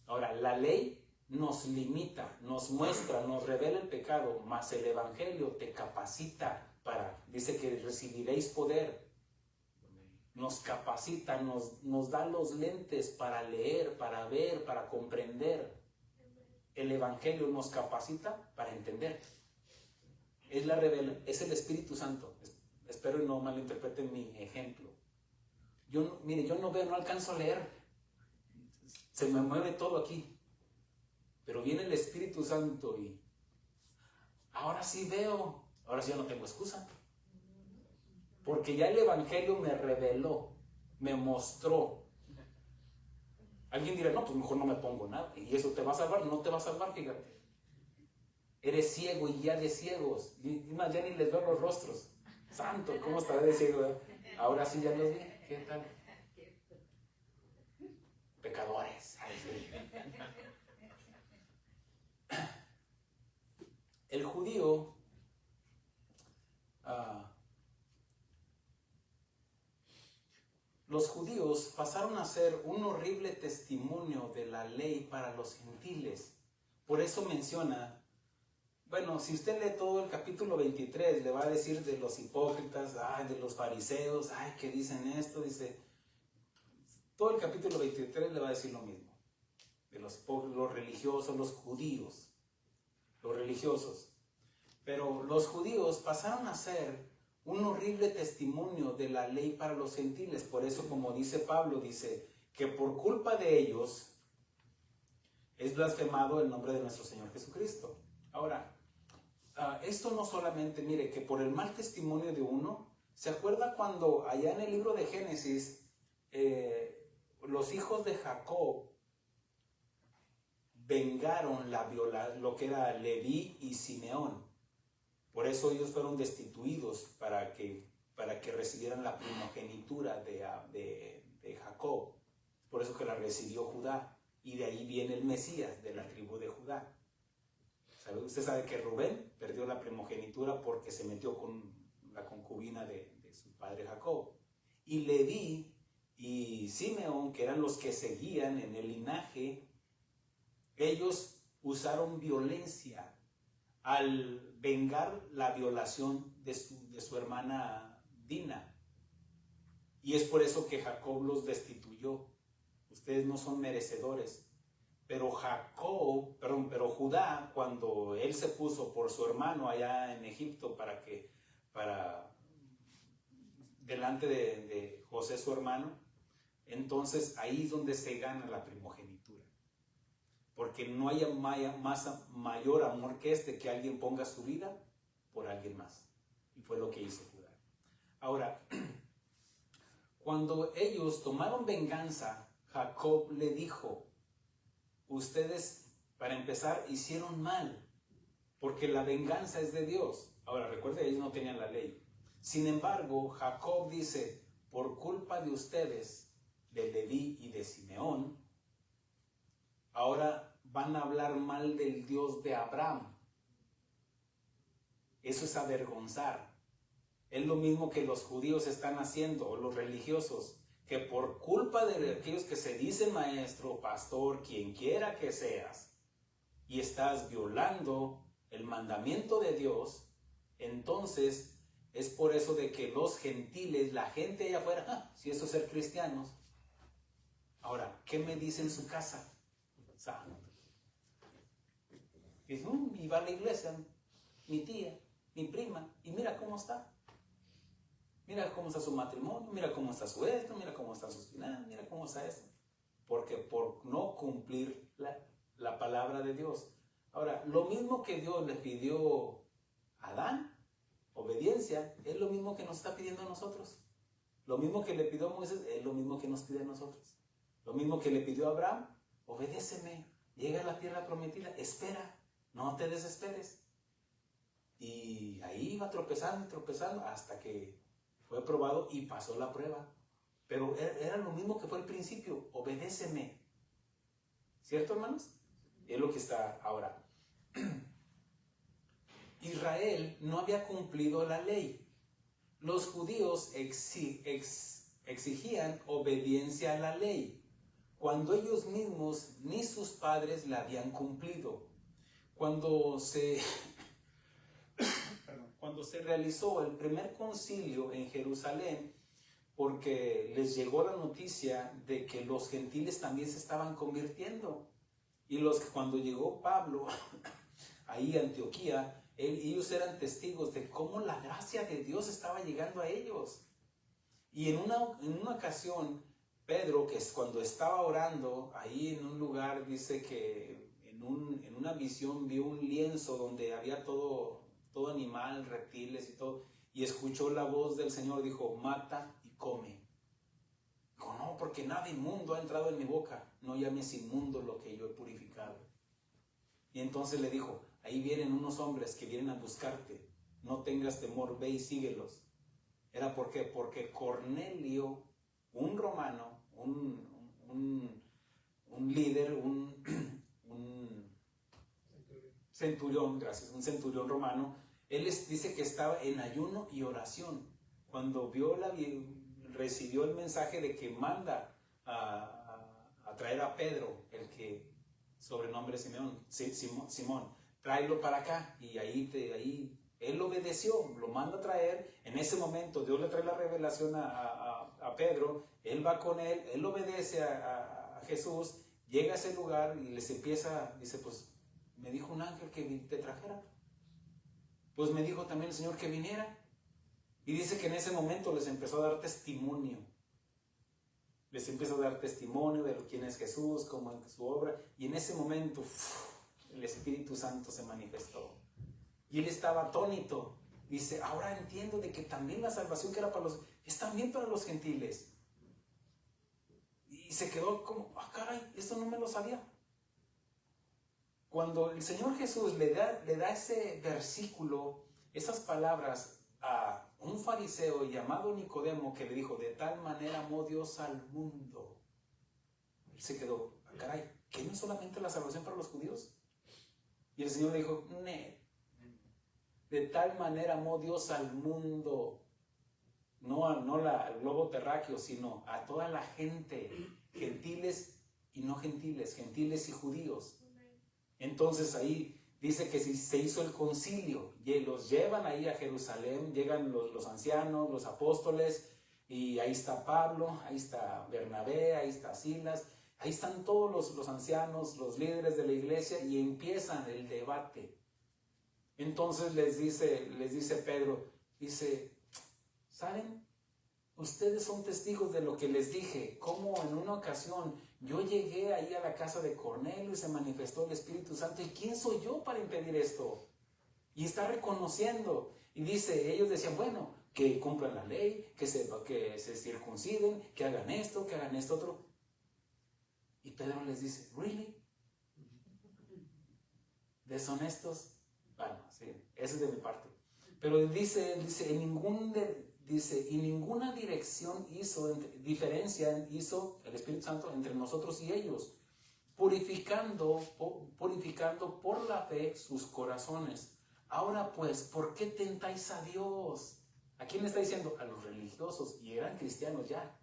Ahora, la ley nos limita, nos muestra, nos revela el pecado, mas el evangelio te capacita dice que recibiréis poder. Nos capacita, nos da los lentes para leer, para ver, para comprender. El evangelio nos capacita para entender. Es el Espíritu Santo. Espero y no malinterpreten mi ejemplo. Yo no veo, no alcanzo a leer. Se me mueve todo aquí. Pero viene el Espíritu Santo y ahora sí veo. Ahora sí ya no tengo excusa. Porque ya el evangelio me reveló, me mostró. Alguien dirá, no, pues mejor no me pongo nada. ¿Y eso te va a salvar? No te va a salvar, fíjate. Eres ciego y ya de ciegos. Y más, ya ni les veo los rostros. Santo, ¿cómo estaré de ciego? Ahora sí ya los vi. ¿Qué tal? Pecadores. El judío los judíos pasaron a ser un horrible testimonio de la ley para los gentiles. Por eso menciona, bueno, si usted lee todo el capítulo 23, le va a decir de los hipócritas, de los fariseos, que dicen esto, dice, todo el capítulo 23 le va a decir lo mismo, de los religiosos, los judíos, los religiosos. Pero los judíos pasaron a ser un horrible testimonio de la ley para los gentiles. Por eso, como dice Pablo, dice que por culpa de ellos es blasfemado el nombre de nuestro Señor Jesucristo. Ahora, esto no solamente, mire, que por el mal testimonio de uno, ¿se acuerda cuando allá en el libro de Génesis, los hijos de Jacob vengaron lo que era Leví y Simeón? Por eso ellos fueron destituidos para que recibieran la primogenitura de Jacob. Por eso que la recibió Judá. Y de ahí viene el Mesías, de la tribu de Judá. Usted sabe que Rubén perdió la primogenitura porque se metió con la concubina de su padre Jacob. Y Leví y Simeón, que eran los que seguían en el linaje, ellos usaron violencia al vengar la violación de su hermana Dina. Y es por eso que Jacob los destituyó. Ustedes no son merecedores. Pero Judá, cuando él se puso por su hermano allá en Egipto delante de José su hermano, entonces ahí es donde se gana la primogenitura. Porque no haya mayor amor que que alguien ponga su vida por alguien más. Y fue lo que hizo Judá. Ahora, cuando ellos tomaron venganza, Jacob le dijo, ustedes, para empezar, hicieron mal, porque la venganza es de Dios. Ahora, recuerden, ellos no tenían la ley. Sin embargo, Jacob dice, por culpa de ustedes, de Leví y de Simeón, ahora van a hablar mal del Dios de Abraham. Eso es avergonzar. Es lo mismo que los judíos están haciendo, o los religiosos, que por culpa de aquellos que se dicen maestro, pastor, quien quiera que seas, y estás violando el mandamiento de Dios, entonces es por eso de que los gentiles, la gente allá afuera, si eso es ser cristianos. Ahora, ¿qué me dice en su casa? Santo. Y va a la iglesia. mi tía, mi prima, y mira cómo está. Mira cómo está su matrimonio, mira cómo está su esto, mira cómo están sus finanzas, mira cómo está esto. Porque por no cumplir la palabra de Dios. Ahora, lo mismo que Dios le pidió a Adán, obediencia, es lo mismo que nos está pidiendo a nosotros. Lo mismo que le pidió a Moisés, es lo mismo que nos pide a nosotros. Lo mismo que le pidió a Abraham, obedéceme, llega a la tierra prometida, espera, no te desesperes. Y ahí iba tropezando y tropezando hasta que fue probado y pasó la prueba. Pero era lo mismo que fue al principio, obedéceme. ¿Cierto, hermanos? Es lo que está ahora. Israel no había cumplido la ley. Los judíos exigían obediencia a la ley, cuando ellos mismos ni sus padres la habían cumplido. Cuando se realizó el primer concilio en Jerusalén, porque les llegó la noticia de que los gentiles también se estaban convirtiendo. Y cuando llegó Pablo ahí a Antioquía, ellos eran testigos de cómo la gracia de Dios estaba llegando a ellos. Y en una ocasión, Pedro, que es cuando estaba orando, ahí en un lugar, dice que en una visión vio un lienzo donde había todo animal, reptiles y todo, y escuchó la voz del Señor, dijo, mata y come. Dijo, no, porque nada inmundo ha entrado en mi boca, no llames inmundo lo que yo he purificado. Y entonces le dijo, ahí vienen unos hombres que vienen a buscarte, no tengas temor, ve y síguelos. ¿Era por qué? Porque Cornelio, un romano, un líder, un centurión, gracias, un centurión romano, él dice que estaba en ayuno y oración. Cuando recibió el mensaje de que manda a traer a Pedro, el que sobrenombre Simón, tráelo para acá, y ahí él obedeció, lo manda a traer. En ese momento Dios le trae la revelación a Pedro, él va con él obedece a Jesús, llega a ese lugar y les empieza, dice, pues me dijo un ángel que te trajera, pues me dijo también el Señor que viniera. Y dice que en ese momento les empezó a dar testimonio. Les empezó a dar testimonio de quién es Jesús, cómo es su obra. Y en ese momento el Espíritu Santo se manifestó. Y él estaba atónito. Dice, ahora entiendo de que también la salvación que era para es también para los gentiles. Y se quedó como, caray, esto no me lo sabía. Cuando el Señor Jesús le da ese versículo, esas palabras a un fariseo llamado Nicodemo, que le dijo, de tal manera amó Dios al mundo, él se quedó, caray, ¿qué no es solamente la salvación para los judíos? Y el Señor le dijo, de tal manera amó Dios al mundo, no al globo terráqueo, sino a toda la gente, gentiles y no gentiles, gentiles y judíos. Entonces ahí dice que se hizo el concilio y los llevan ahí a Jerusalén, llegan los ancianos, los apóstoles, y ahí está Pablo, ahí está Bernabé, ahí está Silas, ahí están todos los ancianos, los líderes de la iglesia, y empiezan el debate. Entonces les dice Pedro, dice, ¿saben? Ustedes son testigos de lo que les dije, cómo en una ocasión yo llegué ahí a la casa de Cornelio y se manifestó el Espíritu Santo. ¿Y quién soy yo para impedir esto? Y está reconociendo. Y dice, ellos decían, bueno, que cumplan la ley, que se circunciden, que hagan esto otro. Y Pedro les dice, ¿really? ¿Deshonestos? Bueno, sí, eso es de mi parte. Pero dice, y ninguna diferencia hizo el Espíritu Santo entre nosotros y ellos, purificando por la fe sus corazones. Ahora pues, ¿por qué tentáis a Dios? ¿A quién le está diciendo? A los religiosos, y eran cristianos ya,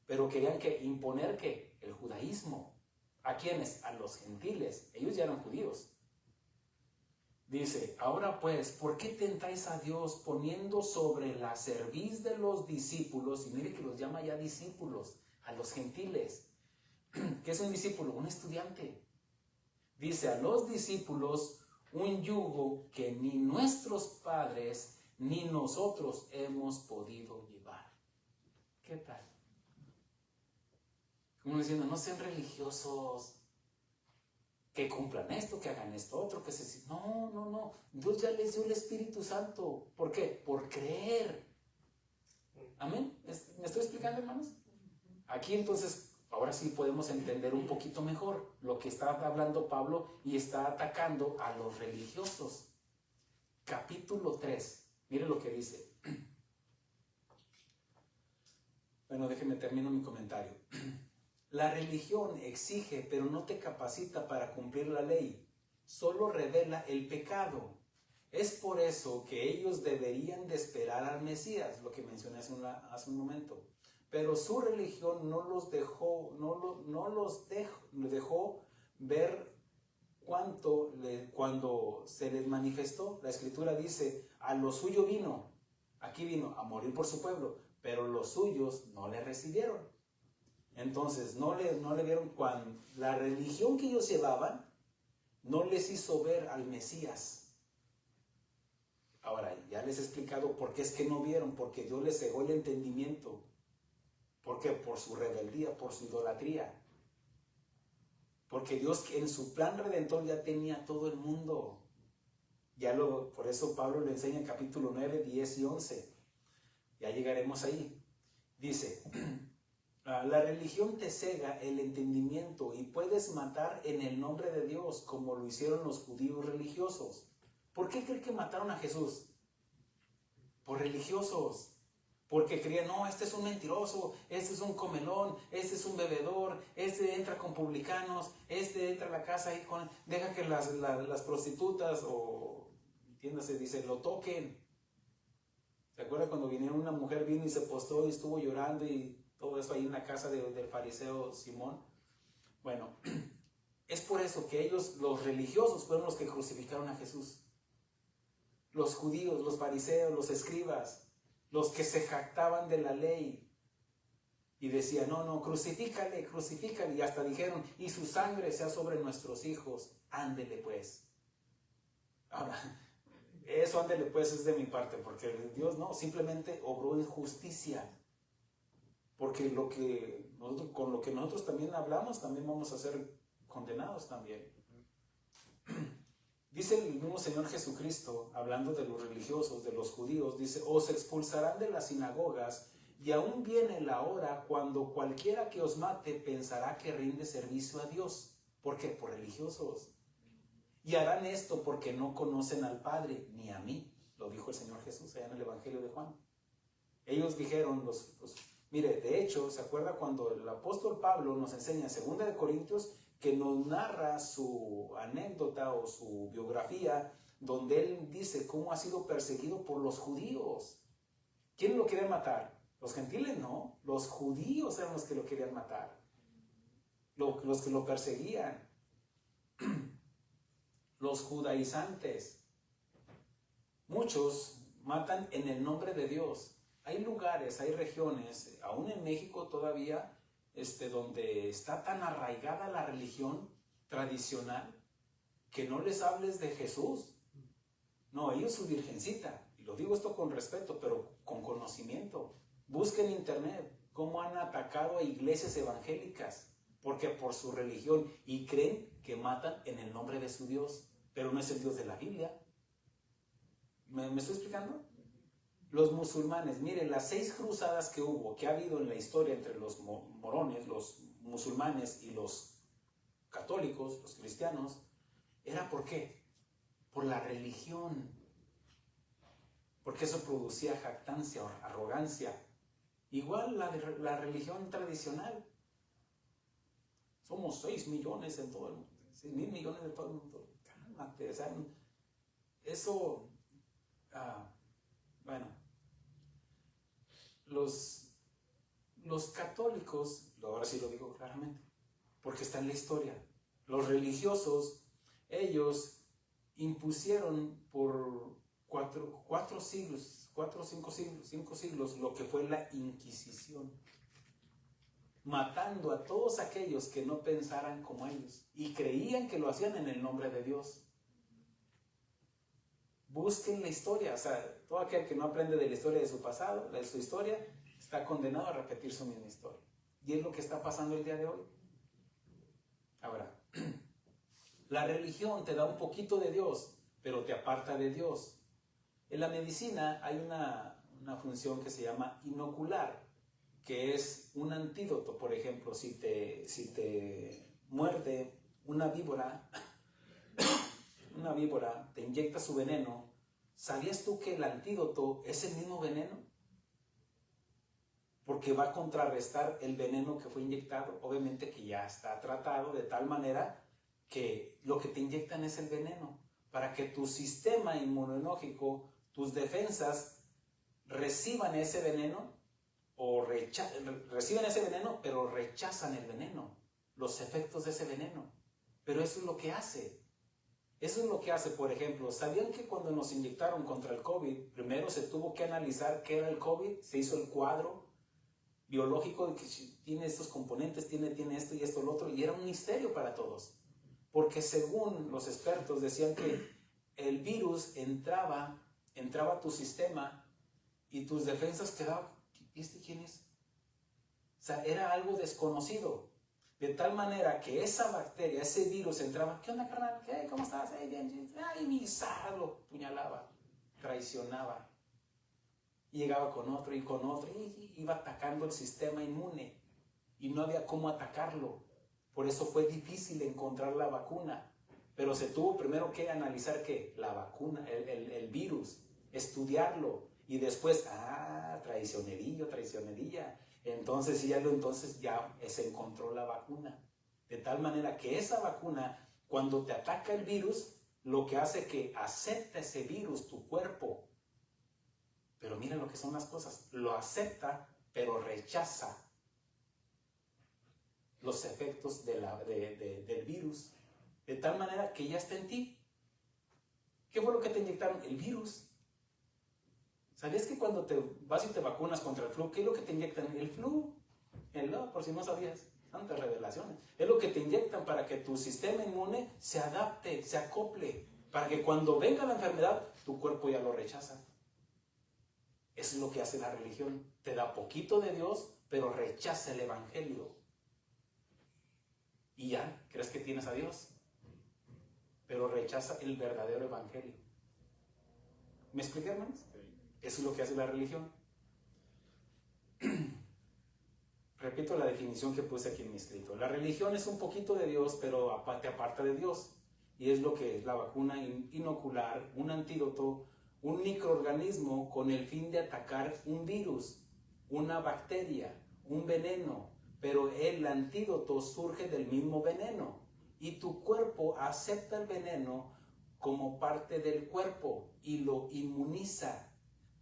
pero querían imponer el judaísmo. ¿A quiénes? A los gentiles, ellos ya eran judíos. Dice, ahora pues, ¿por qué tentáis a Dios poniendo sobre la cerviz de los discípulos? Y mire que los llama ya discípulos, a los gentiles. ¿Qué es un discípulo? Un estudiante. Dice, a los discípulos un yugo que ni nuestros padres ni nosotros hemos podido llevar. ¿Qué tal? Como diciendo, no sean religiosos, que cumplan esto, que hagan esto otro, que se... No. Dios ya les dio el Espíritu Santo. ¿Por qué? Por creer. ¿Amén? ¿Me estoy explicando, hermanos? Aquí entonces, ahora sí podemos entender un poquito mejor lo que está hablando Pablo y está atacando a los religiosos. Capítulo 3. Mire lo que dice. Bueno, déjenme termino mi comentario. La religión exige, pero no te capacita para cumplir la ley. Solo revela el pecado. Es por eso que ellos deberían de esperar al Mesías, lo que mencioné hace un momento. Pero su religión no los dejó ver cuando se les manifestó. La Escritura dice, a lo suyo vino, aquí vino a morir por su pueblo, pero los suyos no le recibieron. Entonces no le vieron cuando la religión que ellos llevaban no les hizo ver al Mesías. Ahora, ya les he explicado por qué es que no vieron, porque Dios les cegó el entendimiento. ¿Por qué? Por su rebeldía, por su idolatría. Porque Dios en su plan redentor ya tenía todo el mundo. Por eso Pablo le enseña en capítulo 9, 10 y 11. Ya llegaremos ahí. Dice, la religión te cega el entendimiento y puedes matar en el nombre de Dios, como lo hicieron los judíos religiosos. ¿Por qué creen que mataron a Jesús? Por religiosos. Porque creían, no, este es un mentiroso, este es un comelón, este es un bebedor, este entra con publicanos, este entra a la casa y deja que las prostitutas o, entiéndase, dice, lo toquen. ¿Se acuerda cuando una mujer vino y se postró y estuvo llorando y todo eso ahí en la casa del fariseo Simón? Bueno, es por eso que ellos, los religiosos, fueron los que crucificaron a Jesús. Los judíos, los fariseos, los escribas, los que se jactaban de la ley y decían, no, crucifícale, y hasta dijeron, y su sangre sea sobre nuestros hijos, ándele pues. Ahora, eso ándele pues es de mi parte, porque Dios no, simplemente obró en justicia, porque con lo que nosotros también hablamos, también vamos a ser condenados también. Dice el mismo Señor Jesucristo, hablando de los religiosos, de los judíos, dice, os expulsarán de las sinagogas y aún viene la hora cuando cualquiera que os mate pensará que rinde servicio a Dios. ¿Por qué? Por religiosos. Y harán esto porque no conocen al Padre ni a mí, lo dijo el Señor Jesús allá en el Evangelio de Juan. Ellos dijeron, mire, de hecho, ¿se acuerda cuando el apóstol Pablo nos enseña en 2 Corintios que nos narra su anécdota o su biografía, donde él dice cómo ha sido perseguido por los judíos? ¿Quién lo quería matar? Los gentiles no, los judíos eran los que lo querían matar, los que lo perseguían, los judaizantes. Muchos matan en el nombre de Dios. Hay lugares, hay regiones, aún en México todavía, donde está tan arraigada la religión tradicional que no les hables de Jesús. No, ellos su virgencita. Y lo digo esto con respeto, pero con conocimiento. Busquen en internet cómo han atacado a iglesias evangélicas, porque por su religión, y creen que matan en el nombre de su Dios, pero no es el Dios de la Biblia. ¿Me estoy explicando? Los musulmanes, miren, las 6 cruzadas que ha habido en la historia entre los morones, los musulmanes y los católicos, los cristianos, ¿era por qué? Por la religión. Porque eso producía jactancia o arrogancia. Igual la religión tradicional. Somos 6 millones en todo el mundo, 6,000 millones de todo el mundo. Cálmate, o sea, eso, bueno. Los católicos, ahora sí lo digo claramente, porque está en la historia, los religiosos, ellos impusieron por 4 siglos, 4 o 5 siglos, lo que fue la Inquisición, matando a todos aquellos que no pensaran como ellos y creían que lo hacían en el nombre de Dios. Busquen la historia. O sea, todo aquel que no aprende de la historia de su pasado, de su historia, está condenado a repetir su misma historia. Y es lo que está pasando el día de hoy. Ahora, la religión te da un poquito de Dios, pero te aparta de Dios. En la medicina hay una función que se llama inocular, que es un antídoto. Por ejemplo, si te muerde una víbora, te inyecta su veneno, ¿sabías tú que el antídoto es el mismo veneno? Porque va a contrarrestar el veneno que fue inyectado, obviamente que ya está tratado de tal manera que lo que te inyectan es el veneno, para que tu sistema inmunológico, tus defensas reciban ese veneno, reciben ese veneno, pero rechazan el veneno, los efectos de ese veneno. Pero eso es lo que hace. Eso es lo que hace, por ejemplo, ¿sabían que cuando nos inyectaron contra el COVID, primero se tuvo que analizar qué era el COVID? Se hizo el cuadro biológico de que tiene estos componentes, tiene esto y esto, lo otro, y era un misterio para todos. Porque según los expertos decían que el virus entraba a tu sistema y tus defensas quedaban, ¿y este quién es? O sea, era algo desconocido. De tal manera que esa bacteria, ese virus entraba, ¿qué onda, carnal? ¿Qué? ¿Cómo estás? Bien. Ay, mi lo puñalaba, traicionaba. Y llegaba con otro y iba atacando el sistema inmune. Y no había cómo atacarlo. Por eso fue difícil encontrar la vacuna. Pero se tuvo primero que analizar ¿qué? La vacuna, el virus, estudiarlo. Y después, traicionería. Entonces ya se encontró la vacuna. De tal manera que esa vacuna, cuando te ataca el virus, lo que hace que acepta ese virus tu cuerpo. Pero miren lo que son las cosas. Lo acepta, pero rechaza los efectos del virus. De tal manera que ya está en ti. ¿Qué fue lo que te inyectaron? El virus. ¿Sabías que cuando te vas y te vacunas contra el flu, qué es lo que te inyectan? El flu. Por si no sabías. Tantas revelaciones. Es lo que te inyectan para que tu sistema inmune se adapte, se acople. Para que cuando venga la enfermedad, tu cuerpo ya lo rechaza. Eso es lo que hace la religión. Te da poquito de Dios, pero rechaza el evangelio. Y ya, crees que tienes a Dios, pero rechaza el verdadero evangelio. ¿Me expliqué, hermanos? Eso es lo que hace la religión. Repito la definición que puse aquí en mi escrito. La religión es un poquito de Dios, pero te aparta de Dios. Y es lo que es la vacuna inocular, un antídoto, un microorganismo con el fin de atacar un virus, una bacteria, un veneno. Pero el antídoto surge del mismo veneno. Y tu cuerpo acepta el veneno como parte del cuerpo y lo inmuniza.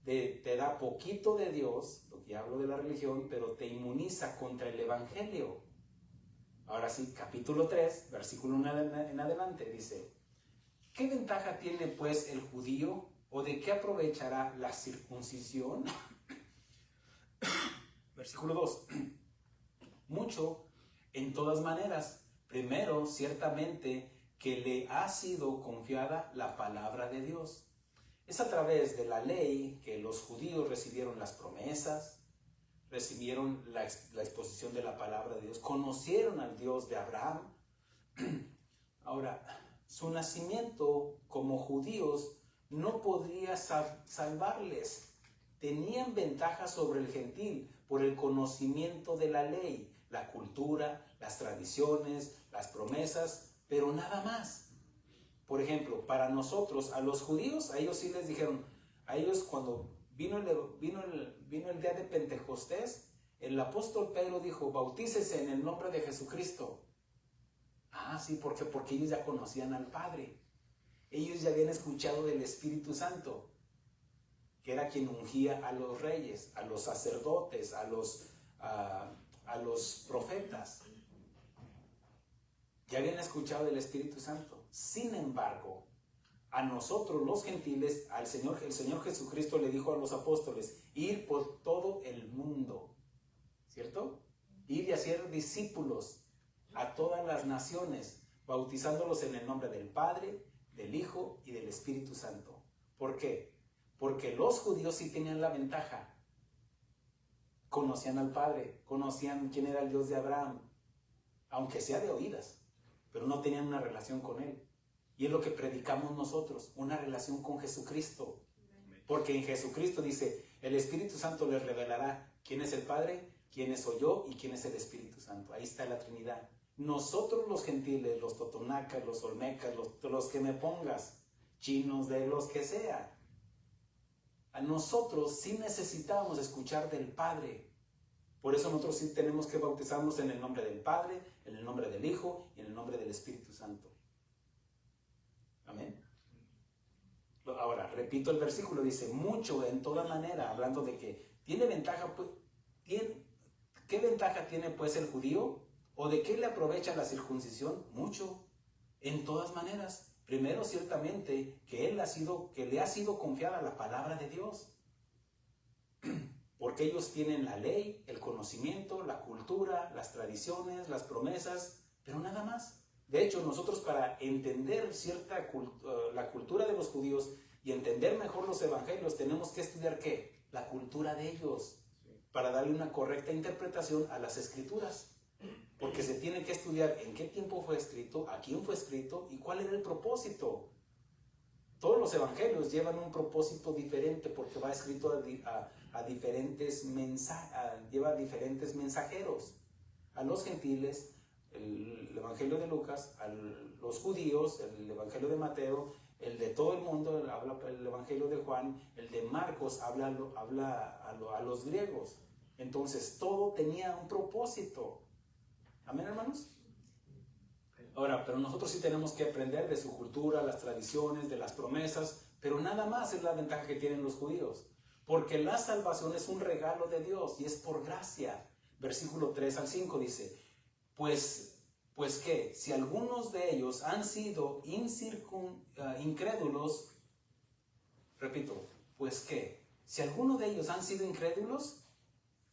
Te da poquito de Dios, lo que hablo de la religión, pero te inmuniza contra el evangelio. Ahora sí, capítulo 3, versículo 1 en adelante, dice: ¿qué ventaja tiene pues el judío, o de qué aprovechará la circuncisión? Versículo 2. Mucho, en todas maneras. Primero, ciertamente, que le ha sido confiada la palabra de Dios. Es a través de la ley que los judíos recibieron las promesas, recibieron la exposición de la palabra de Dios, conocieron al Dios de Abraham. Ahora, su nacimiento como judíos no podría salvarles. Tenían ventaja sobre el gentil por el conocimiento de la ley, la cultura, las tradiciones, las promesas, pero nada más. Por ejemplo, para nosotros, a los judíos, a ellos sí les dijeron, a ellos cuando vino el día de Pentecostés, el apóstol Pedro dijo, bautícese en el nombre de Jesucristo. Sí, porque ellos ya conocían al Padre. Ellos ya habían escuchado del Espíritu Santo, que era quien ungía a los reyes, a los sacerdotes, a los profetas. Ya habían escuchado del Espíritu Santo. Sin embargo, a nosotros los gentiles, el Señor Jesucristo le dijo a los apóstoles, ir por todo el mundo, ¿cierto? Ir y hacer discípulos a todas las naciones, bautizándolos en el nombre del Padre, del Hijo y del Espíritu Santo. ¿Por qué? Porque los judíos sí tenían la ventaja. Conocían al Padre, conocían quién era el Dios de Abraham, aunque sea de oídas, pero no tenían una relación con Él. Y es lo que predicamos nosotros, una relación con Jesucristo. Porque en Jesucristo dice, el Espíritu Santo les revelará quién es el Padre, quién soy yo y quién es el Espíritu Santo. Ahí está la Trinidad. Nosotros los gentiles, los totonacas, los olmecas, los que me pongas, chinos, de los que sea, a nosotros sí necesitamos escuchar del Padre. Por eso nosotros sí tenemos que bautizarnos en el nombre del Padre, en el nombre del Hijo y en el nombre del Espíritu Santo. Amén. Ahora, repito el versículo, dice, mucho en toda manera, hablando de que tiene ventaja, pues, ¿qué ventaja tiene pues el judío? ¿O de qué le aprovecha la circuncisión? Mucho, en todas maneras. Primero, ciertamente, que le ha sido confiada la palabra de Dios. Porque ellos tienen la ley, el conocimiento, la cultura, las tradiciones, las promesas, pero nada más. De hecho, nosotros para entender la cultura de los judíos y entender mejor los evangelios, tenemos que estudiar ¿qué? La cultura de ellos, para darle una correcta interpretación a las escrituras. Porque se tiene que estudiar en qué tiempo fue escrito, a quién fue escrito y cuál era el propósito. Todos los evangelios llevan un propósito diferente porque va escrito a diferentes lleva diferentes mensajeros. A los gentiles, el evangelio de Lucas, a los judíos, el evangelio de Mateo, el de todo el mundo, habla el evangelio de Juan, el de Marcos habla a los griegos. Entonces todo tenía un propósito. ¿Amén, hermanos? Ahora, pero nosotros sí tenemos que aprender de su cultura, las tradiciones, de las promesas, pero nada más es la ventaja que tienen los judíos. Porque la salvación es un regalo de Dios y es por gracia. Versículo 3 al 5 dice, pues ¿qué? Si algunos de ellos han sido incrédulos, repito, pues ¿qué? Si algunos de ellos han sido incrédulos,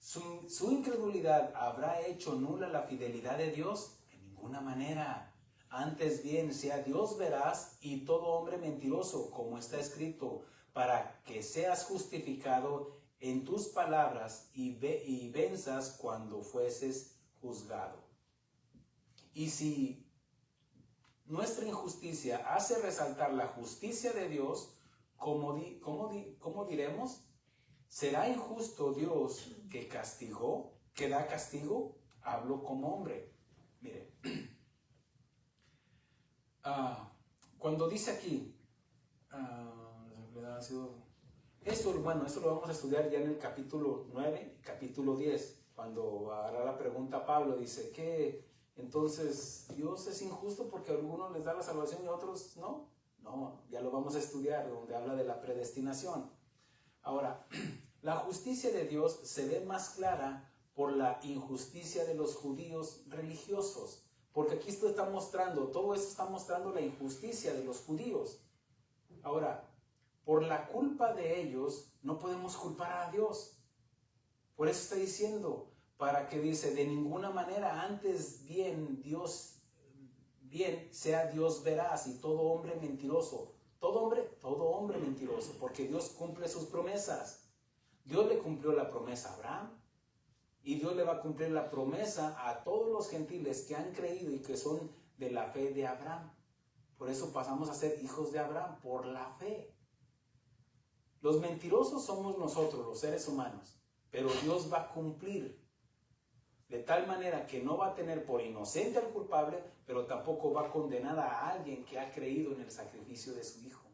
¿su incredulidad habrá hecho nula la fidelidad de Dios? De ninguna manera. Antes bien, sea Dios veraz y todo hombre mentiroso, como está escrito, para que seas justificado en tus palabras y venzas cuando fueses juzgado. Y si nuestra injusticia hace resaltar la justicia de Dios, ¿cómo diremos? ¿Será injusto Dios que da castigo? Hablo como hombre. Mire, cuando dice aquí, eso lo vamos a estudiar ya en el capítulo 9, capítulo 10, cuando hará la pregunta a Pablo, dice que entonces Dios es injusto porque a algunos les da la salvación y a otros no. No, ya lo vamos a estudiar, donde habla de la predestinación. Ahora, la justicia de Dios se ve más clara por la injusticia de los judíos religiosos. Porque aquí todo esto está mostrando la injusticia de los judíos. Ahora, por la culpa de ellos, no podemos culpar a Dios. Por eso está diciendo, para que dice, de ninguna manera, antes bien sea Dios veraz y todo hombre mentiroso. Todo hombre mentiroso, porque Dios cumple sus promesas. Dios le cumplió la promesa a Abraham y Dios le va a cumplir la promesa a todos los gentiles que han creído y que son de la fe de Abraham. Por eso pasamos a ser hijos de Abraham, por la fe. Los mentirosos somos nosotros, los seres humanos, pero Dios va a cumplir de tal manera que no va a tener por inocente al culpable, pero tampoco va a condenar a alguien que ha creído en el sacrificio de su Hijo.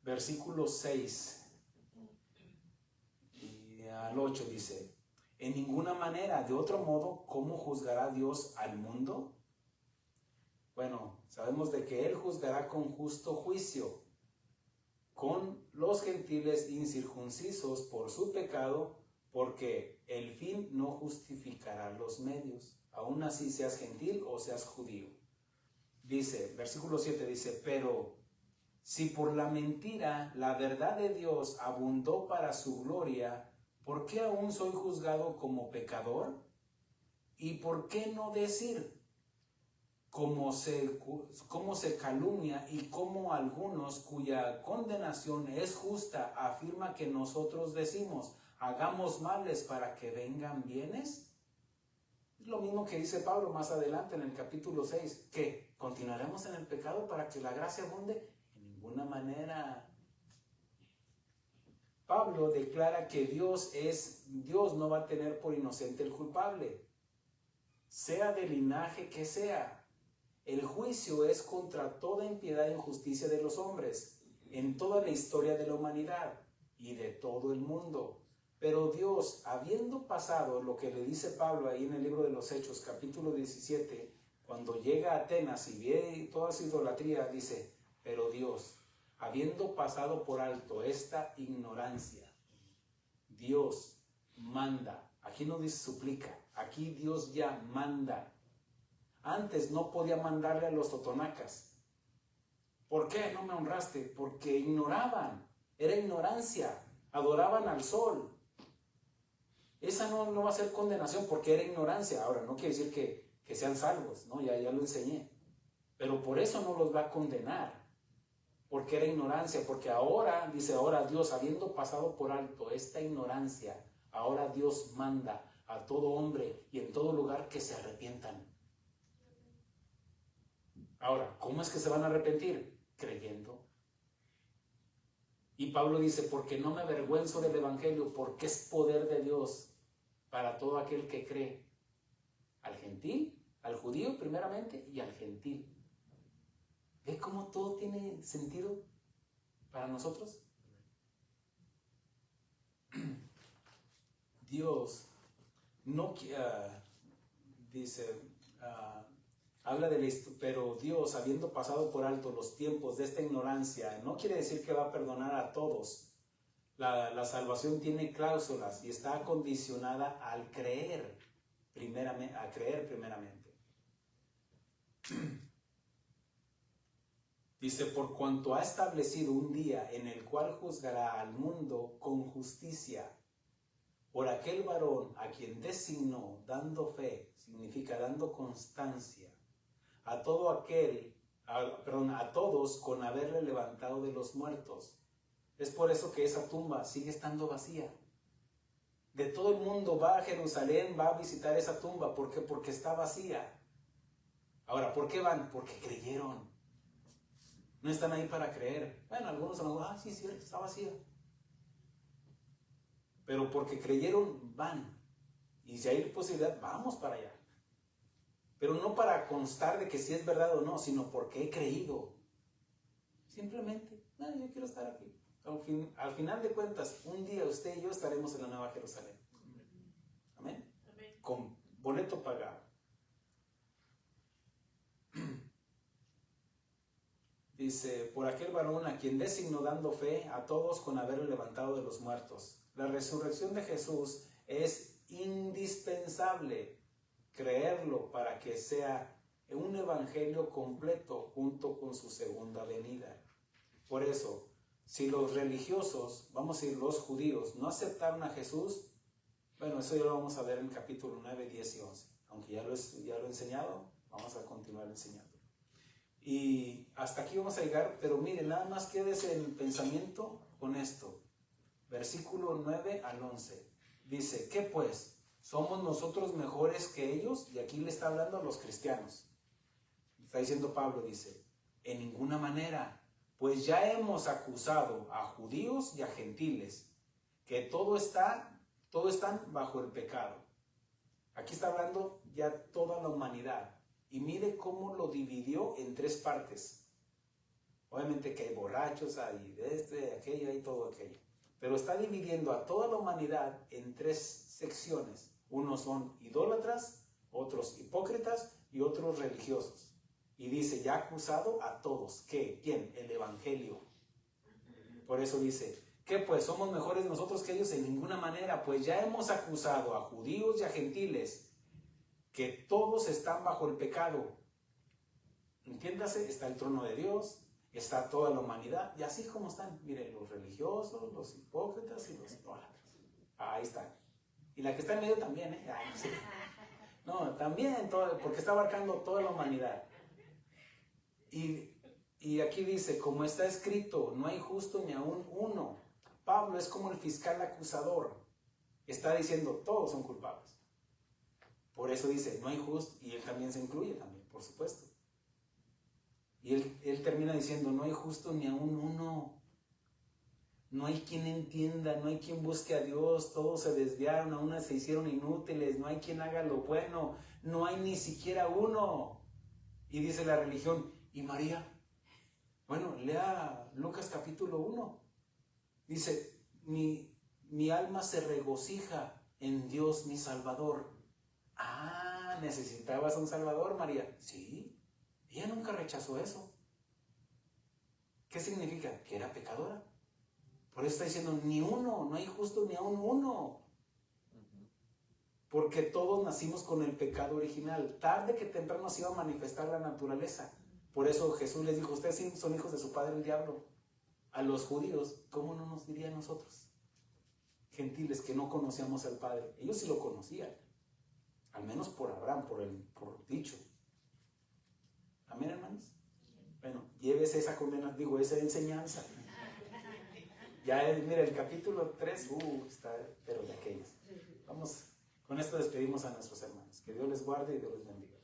Versículo 6 y al 8 dice, en ninguna manera, de otro modo, ¿cómo juzgará Dios al mundo? Bueno, sabemos de que Él juzgará con justo juicio, con los gentiles incircuncisos por su pecado, porque el fin no justificará los medios, aun así seas gentil o seas judío. Dice, versículo 7 dice, pero si por la mentira la verdad de Dios abundó para su gloria, ¿por qué aún soy juzgado como pecador? ¿Y por qué no decir? cómo se calumnia y cómo algunos cuya condenación es justa afirma que nosotros decimos, hagamos males para que vengan bienes. Es lo mismo que dice Pablo más adelante en el capítulo 6, que continuaremos en el pecado para que la gracia abunde. En ninguna manera. Pablo declara que Dios no va a tener por inocente el culpable, sea del linaje que sea. El juicio es contra toda impiedad e injusticia de los hombres, en toda la historia de la humanidad y de todo el mundo. Pero Dios, habiendo pasado lo que le dice Pablo ahí en el libro de los Hechos, capítulo 17, cuando llega a Atenas y ve toda su idolatría, dice, pero Dios, habiendo pasado por alto esta ignorancia, Dios manda. Aquí no dice suplica, aquí Dios ya manda. Antes no podía mandarle a los totonacas. ¿Por qué no me honraste? Porque ignoraban, era ignorancia, adoraban al sol. Esa no va a ser condenación porque era ignorancia. Ahora, no quiere decir que sean salvos, ¿no? Ya lo enseñé. Pero por eso no los va a condenar, porque era ignorancia, porque ahora, dice, ahora Dios, habiendo pasado por alto esta ignorancia, ahora Dios manda a todo hombre y en todo lugar que se arrepientan. Ahora, ¿cómo es que se van a arrepentir? Creyendo. Y Pablo dice, porque no me avergüenzo del evangelio, porque es poder de Dios para todo aquel que cree. Al gentil, al judío primeramente y al gentil. ¿Ve cómo todo tiene sentido para nosotros? Dios no dice, habla de esto, pero Dios, habiendo pasado por alto los tiempos de esta ignorancia, no quiere decir que va a perdonar a todos. La salvación tiene cláusulas y está condicionada al creer primeramente. Dice, por cuanto ha establecido un día en el cual juzgará al mundo con justicia, por aquel varón a quien designó, dando fe, significa dando constancia, a todos con haberle levantado de los muertos. Es por eso que esa tumba sigue estando vacía. De todo el mundo va a Jerusalén, va a visitar esa tumba. ¿Por qué? Porque está vacía. Ahora, ¿por qué van? Porque creyeron. No están ahí para creer. Bueno, algunos van, sí, cierto, está vacía. Pero porque creyeron, van. Y si hay posibilidad, vamos para allá. Pero no para constar de que si es verdad o no, sino porque he creído. Simplemente, yo quiero estar aquí. Al final de cuentas, un día usted y yo estaremos en la Nueva Jerusalén. Amén. Amén. Con boleto pagado. Dice, por aquel varón a quien designó dando fe a todos con haberle levantado de los muertos. La resurrección de Jesús es indispensable creerlo para que sea un evangelio completo junto con su segunda venida. Por eso, si los religiosos, vamos a decir los judíos, no aceptaron a Jesús, bueno, eso ya lo vamos a ver en capítulo 9, 10 y 11. Aunque ya lo he enseñado, vamos a continuar enseñando. Y hasta aquí vamos a llegar, pero miren, nada más quédese en pensamiento con esto. Versículo 9 al 11. Dice, ¿qué pues? ¿Somos nosotros mejores que ellos? Y aquí le está hablando a los cristianos. Está diciendo Pablo, dice, en ninguna manera, pues ya hemos acusado a judíos y a gentiles, que todos están bajo el pecado. Aquí está hablando ya toda la humanidad. Y mire cómo lo dividió en tres partes. Obviamente que hay borrachos, hay aquello, hay todo aquello. Pero está dividiendo a toda la humanidad en tres secciones. Unos son idólatras, otros hipócritas y otros religiosos. Y dice, ya ha acusado a todos. ¿Qué? ¿Quién? El evangelio. Por eso dice, ¿qué pues? ¿Somos mejores nosotros que ellos? En ninguna manera, pues ya hemos acusado a judíos y a gentiles que todos están bajo el pecado. Entiéndase, está el trono de Dios, está toda la humanidad, y así como están, miren, los religiosos, los hipócritas y los idólatras. Ahí están. Y la que está en medio también, ¿eh? Ay, sí. No, también, porque está abarcando toda la humanidad. Y aquí dice, como está escrito, no hay justo ni aún uno. Pablo es como el fiscal acusador. Está diciendo, todos son culpables. Por eso dice, no hay justo, y él también se incluye también, por supuesto. Y él termina diciendo, no hay justo ni aún uno. No hay quien entienda, no hay quien busque a Dios, todos se desviaron, aún se hicieron inútiles, no hay quien haga lo bueno, no hay ni siquiera uno. Y dice la religión, ¿y María? Bueno, lea Lucas capítulo 1. Dice, mi alma se regocija en Dios mi Salvador. Ah, ¿necesitabas un Salvador, María? Sí, ella nunca rechazó eso. ¿Qué significa? Que era pecadora. Por eso está diciendo, ni uno, no hay justo ni aún uno. Porque todos nacimos con el pecado original. Tarde que temprano se iba a manifestar la naturaleza. Por eso Jesús les dijo, ustedes son hijos de su padre el diablo. A los judíos, ¿cómo no nos diría a nosotros? Gentiles que no conocíamos al Padre. Ellos sí lo conocían. Al menos por Abraham, por dicho. ¿Amén, hermanos? Bueno, llévese esa condena, esa enseñanza. Ya, mira, el capítulo 3, está, pero de aquellos. Vamos, con esto despedimos a nuestros hermanos. Que Dios les guarde y Dios les bendiga.